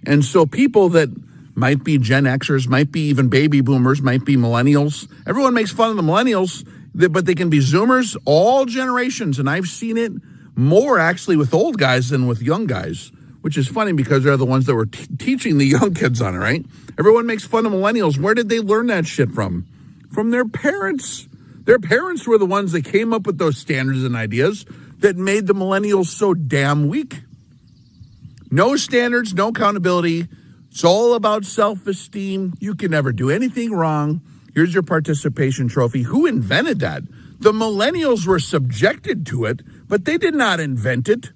And so people that might be Gen Xers, might be even baby boomers, might be millennials. Everyone makes fun of the millennials, but they can be Zoomers, all generations. And I've seen it more actually with old guys than with young guys, which is funny because they're the ones that were teaching the young kids on it, right? Everyone makes fun of millennials. Where did they learn that shit from? From their parents. Their parents were the ones that came up with those standards and ideas that made the millennials so damn weak. No standards, no accountability. It's all about self-esteem. You can never do anything wrong. Here's your participation trophy. Who invented that? The millennials were subjected to it, but they did not invent it.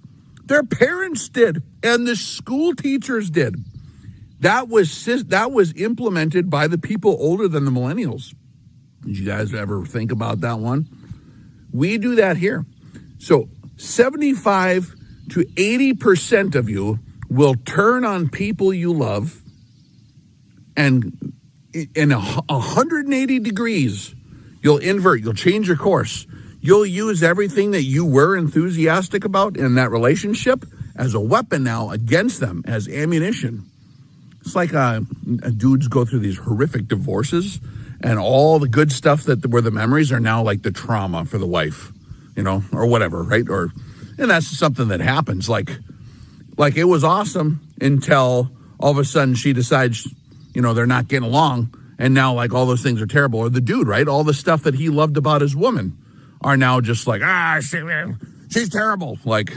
Their parents did, and the school teachers did. That was implemented by the people older than the millennials. Did you guys ever think about that one? We do that here. So 75 to 80% of you will turn on people you love, and in 180 degrees, you'll invert, you'll change your course. You'll use everything that you were enthusiastic about in that relationship as a weapon now against them, as ammunition. It's like dudes go through these horrific divorces, and all the good stuff that were the memories are now like the trauma for the wife, or whatever, right? And that's something that happens. Like it was awesome until all of a sudden she decides, they're not getting along, and now like all those things are terrible. Or the dude, right? All the stuff that he loved about his woman are now just like, she's terrible. Like,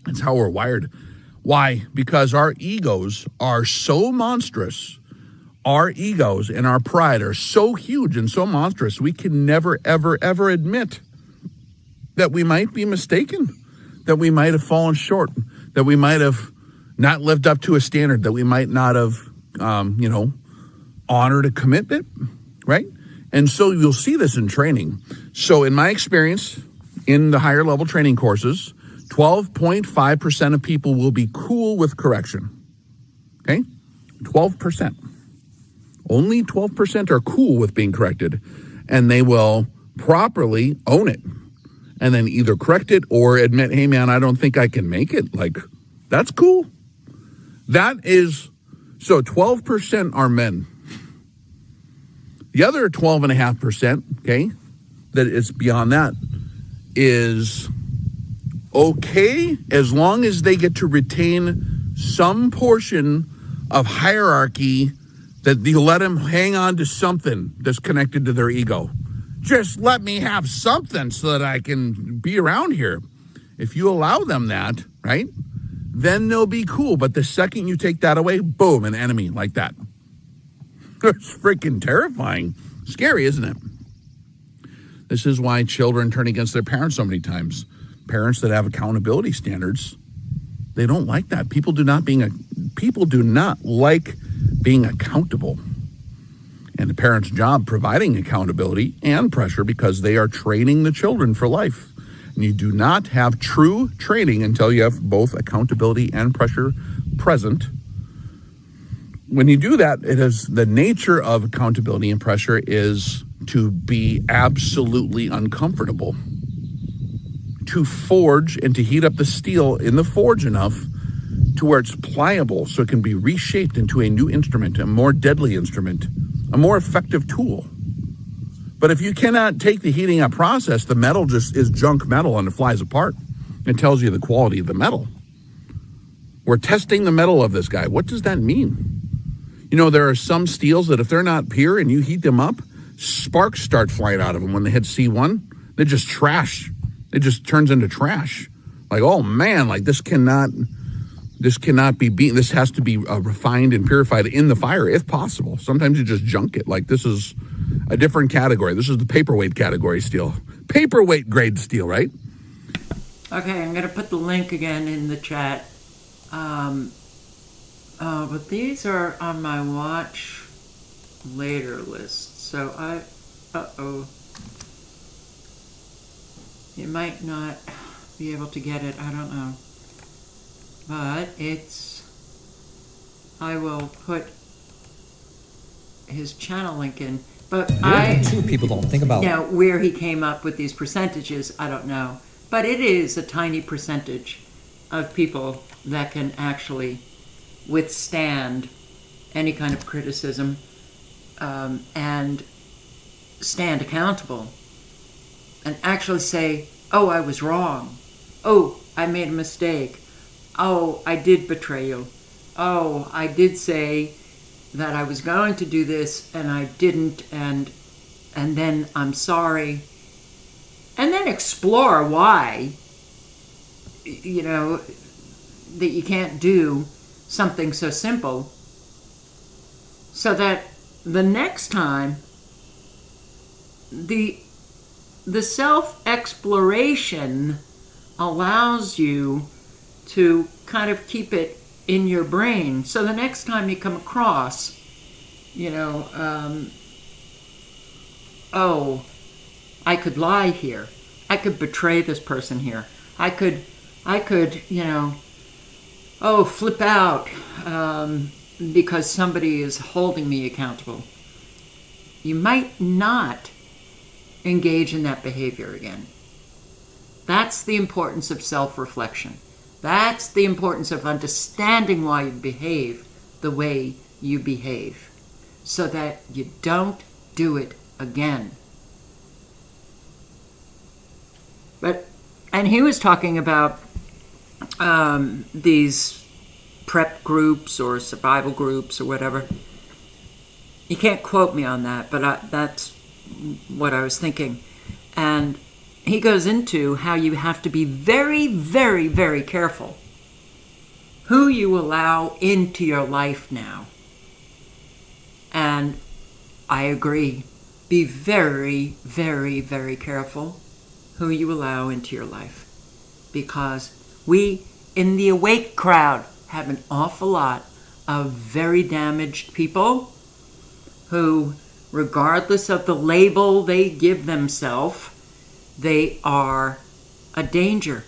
that's how we're wired. Why? Because our egos are so monstrous. Our egos and our pride are so huge and so monstrous, we can never, ever, ever admit that we might be mistaken, that we might have fallen short, that we might have not lived up to a standard, that we might not have, honored a commitment, right? And so you'll see this in training. So in my experience, in the higher level training courses, 12.5% of people will be cool with correction. Okay? 12%. Only 12% are cool with being corrected, and they will properly own it and then either correct it or admit, hey man, I don't think I can make it. Like, that's cool. That is, so 12% are men. The other 12.5%, okay, that is beyond that, is okay as long as they get to retain some portion of hierarchy, that you let them hang on to something that's connected to their ego. Just let me have something so that I can be around here. If you allow them that, right, then they'll be cool. But the second you take that away, boom, an enemy like that. It's freaking terrifying. Scary, isn't it? This is why children turn against their parents so many times. Parents that have accountability standards, they don't like that. People do not like being accountable. And the parent's job providing accountability and pressure, because they are training the children for life. And you do not have true training until you have both accountability and pressure present. When you do that, it is the nature of accountability and pressure is to be absolutely uncomfortable, to forge and to heat up the steel in the forge enough to where it's pliable so it can be reshaped into a new instrument, a more deadly instrument, a more effective tool. But if you cannot take the heating up process, the metal just is junk metal and it flies apart. It tells you the quality of the metal. We're testing the metal of this guy. What does that mean? You know, there are some steels that if they're not pure and you heat them up, sparks start flying out of them when they hit C1. They're just trash. It just turns into trash. Like, oh man, like this cannot be beaten. This has to be refined and purified in the fire if possible. Sometimes you just junk it. Like this is a different category. This is the paperweight category steel. Paperweight grade steel, right? Okay, I'm going to put the link again in the chat. But these are on my watch later list. So you might not be able to get it. I don't know. But I will put his channel link in. But Two people don't think about where he came up with these percentages, I don't know. But it is a tiny percentage of people that can actually withstand any kind of criticism and stand accountable and actually say, oh, I was wrong. Oh, I made a mistake. Oh, I did betray you. Oh, I did say that I was going to do this and I didn't, and then I'm sorry. And then explore why, that you can't do something so simple, so that the next time the self-exploration allows you to kind of keep it in your brain. So the next time you come across, oh, I could lie here. I could betray this person here. I could, flip out because somebody is holding me accountable. You might not engage in that behavior again. That's the importance of self-reflection. That's the importance of understanding why you behave the way you behave, so that you don't do it again. And he was talking about these prep groups or survival groups or whatever. You can't quote me on that, but that's what I was thinking. And he goes into how you have to be very, very, very careful who you allow into your life now. And I agree. Be very, very, very careful who you allow into your life. Because we, in the awake crowd, have an awful lot of very damaged people who, regardless of the label they give themselves, they are a danger.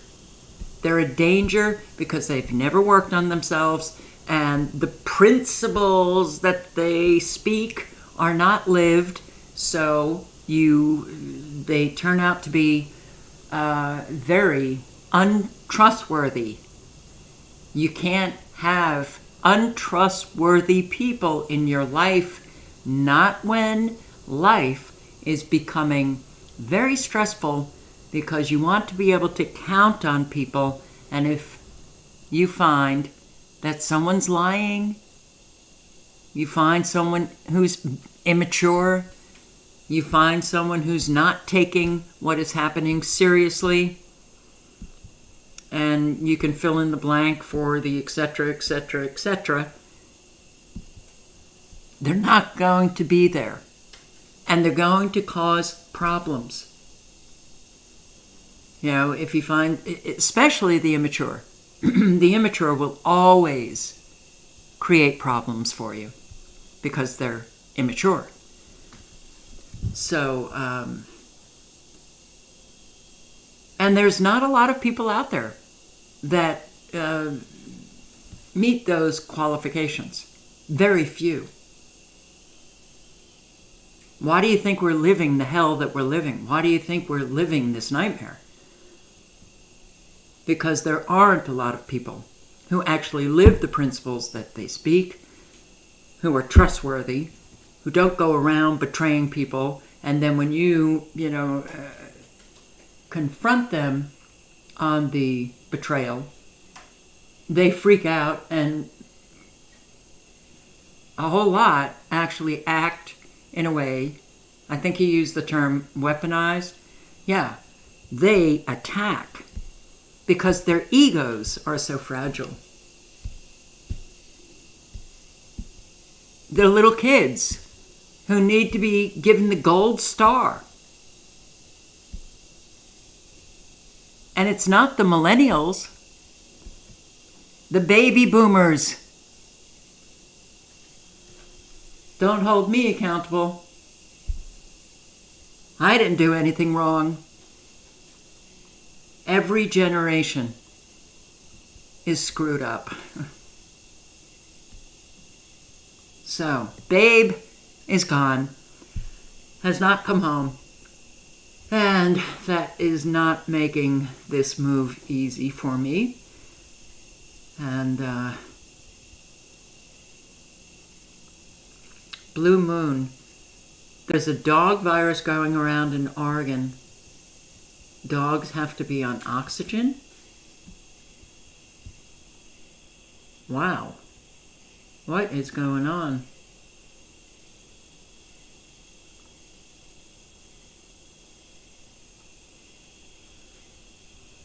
They're a danger because they've never worked on themselves, and the principles that they speak are not lived, so they turn out to be very untrustworthy. You can't have untrustworthy people in your life, not when life is becoming very stressful, because you want to be able to count on people. And if you find that someone's lying, you find someone who's immature, you find someone who's not taking what is happening seriously, and you can fill in the blank for the etc., etc., etc., they're not going to be there. And they're going to cause problems. If you find, especially the immature, the immature will always create problems for you because they're immature. So, and there's not a lot of people out there that meet those qualifications. Very few. Why do you think we're living the hell that we're living? Why do you think we're living this nightmare? Because there aren't a lot of people who actually live the principles that they speak, who are trustworthy, who don't go around betraying people And then when you confront them on the betrayal, they freak out, and a whole lot actually act in a way, I think he used the term weaponized. Yeah, they attack because their egos are so fragile. They're little kids who need to be given the gold star. And it's not the millennials, the baby boomers. Don't hold me accountable. I didn't do anything wrong. Every generation is screwed up. So, Babe is gone, has not come home, and that is not making this move easy for me. And Blue Moon, there's a dog virus going around in Oregon. Dogs have to be on oxygen? Wow. What is going on?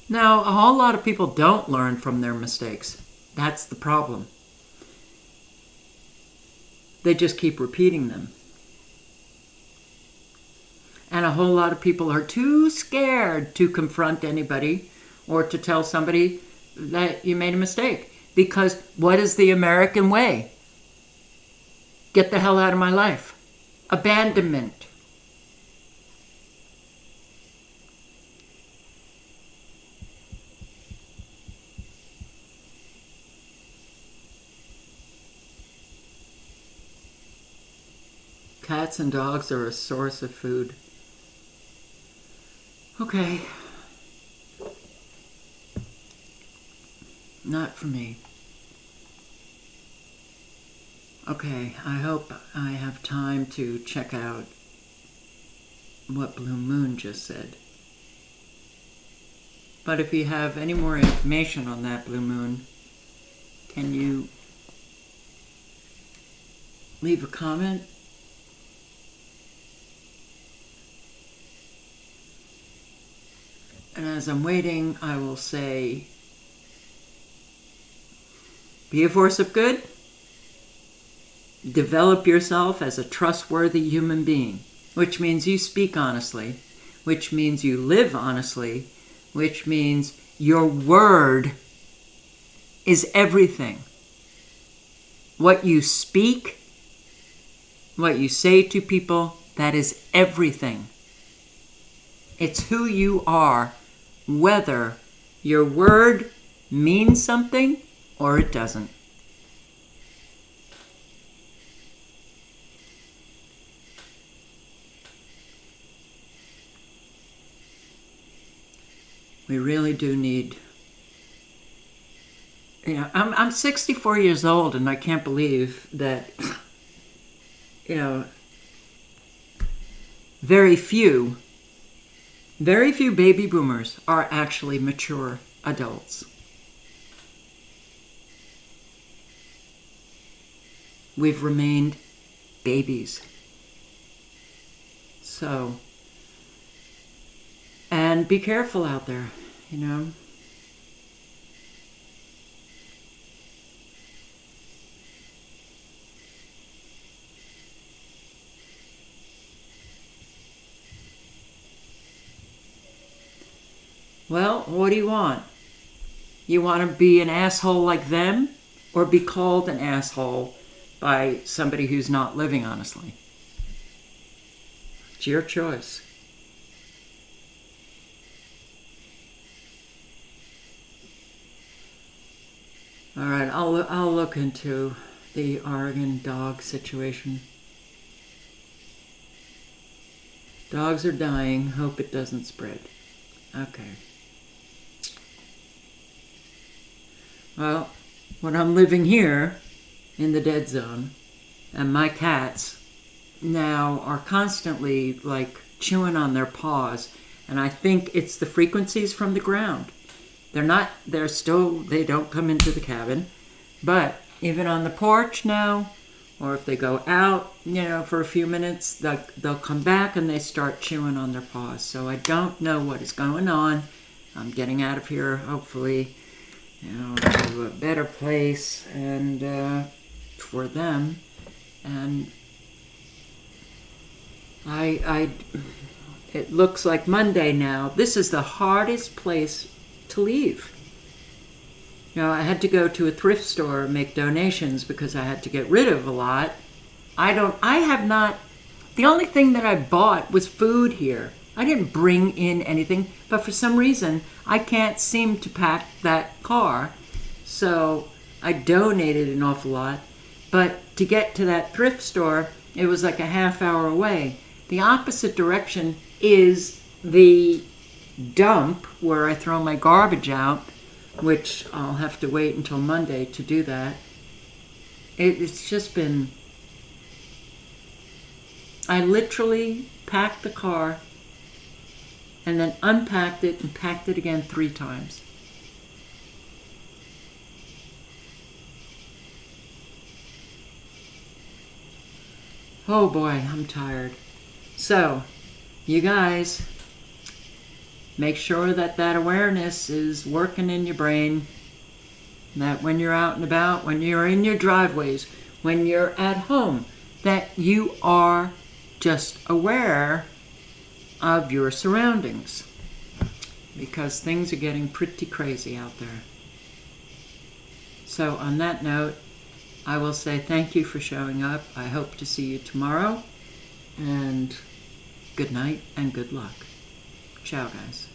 Now, a whole lot of people don't learn from their mistakes. That's the problem. They just keep repeating them. And a whole lot of people are too scared to confront anybody or to tell somebody that you made a mistake. Because what is the American way? Get the hell out of my life. Abandonment. Cats and dogs are a source of food. Okay. Not for me. Okay, I hope I have time to check out what Blue Moon just said. But if you have any more information on that, Blue Moon, can you leave a comment? And as I'm waiting, I will say, be a force of good. Develop yourself as a trustworthy human being, which means you speak honestly, which means you live honestly, which means your word is everything. What you speak, what you say to people, that is everything. It's who you are, whether your word means something or it doesn't. We really do need, I'm 64 years old and I can't believe that, very few baby boomers are actually mature adults. We've remained babies. So, and be careful out there, Well, what do you want? You want to be an asshole like them, or be called an asshole by somebody who's not living honestly? It's your choice. All right, I'll look into the Oregon dog situation. Dogs are dying. Hope it doesn't spread. Okay. Well, when I'm living here in the dead zone and my cats now are constantly like chewing on their paws, and I think it's the frequencies from the ground. They don't come into the cabin, but even on the porch now, or if they go out, for a few minutes, they'll come back and they start chewing on their paws. So I don't know what is going on. I'm getting out of here, hopefully, to a better place and for them. And it looks like Monday now. This is the hardest place to leave. I had to go to a thrift store and make donations because I had to get rid of a lot. The only thing that I bought was food here. I didn't bring in anything, but for some reason, I can't seem to pack that car. So I donated an awful lot. But to get to that thrift store, it was like a half hour away. The opposite direction is the dump where I throw my garbage out, which I'll have to wait until Monday to do that. It's just been... I literally packed the car and then unpacked it and packed it again 3 times. Oh boy, I'm tired. So, you guys, make sure that awareness is working in your brain, that when you're out and about, when you're in your driveways, when you're at home, that you are just aware of your surroundings, because things are getting pretty crazy out there. So on that note, I will say thank you for showing up. I hope to see you tomorrow, and good night and good luck. Ciao, guys.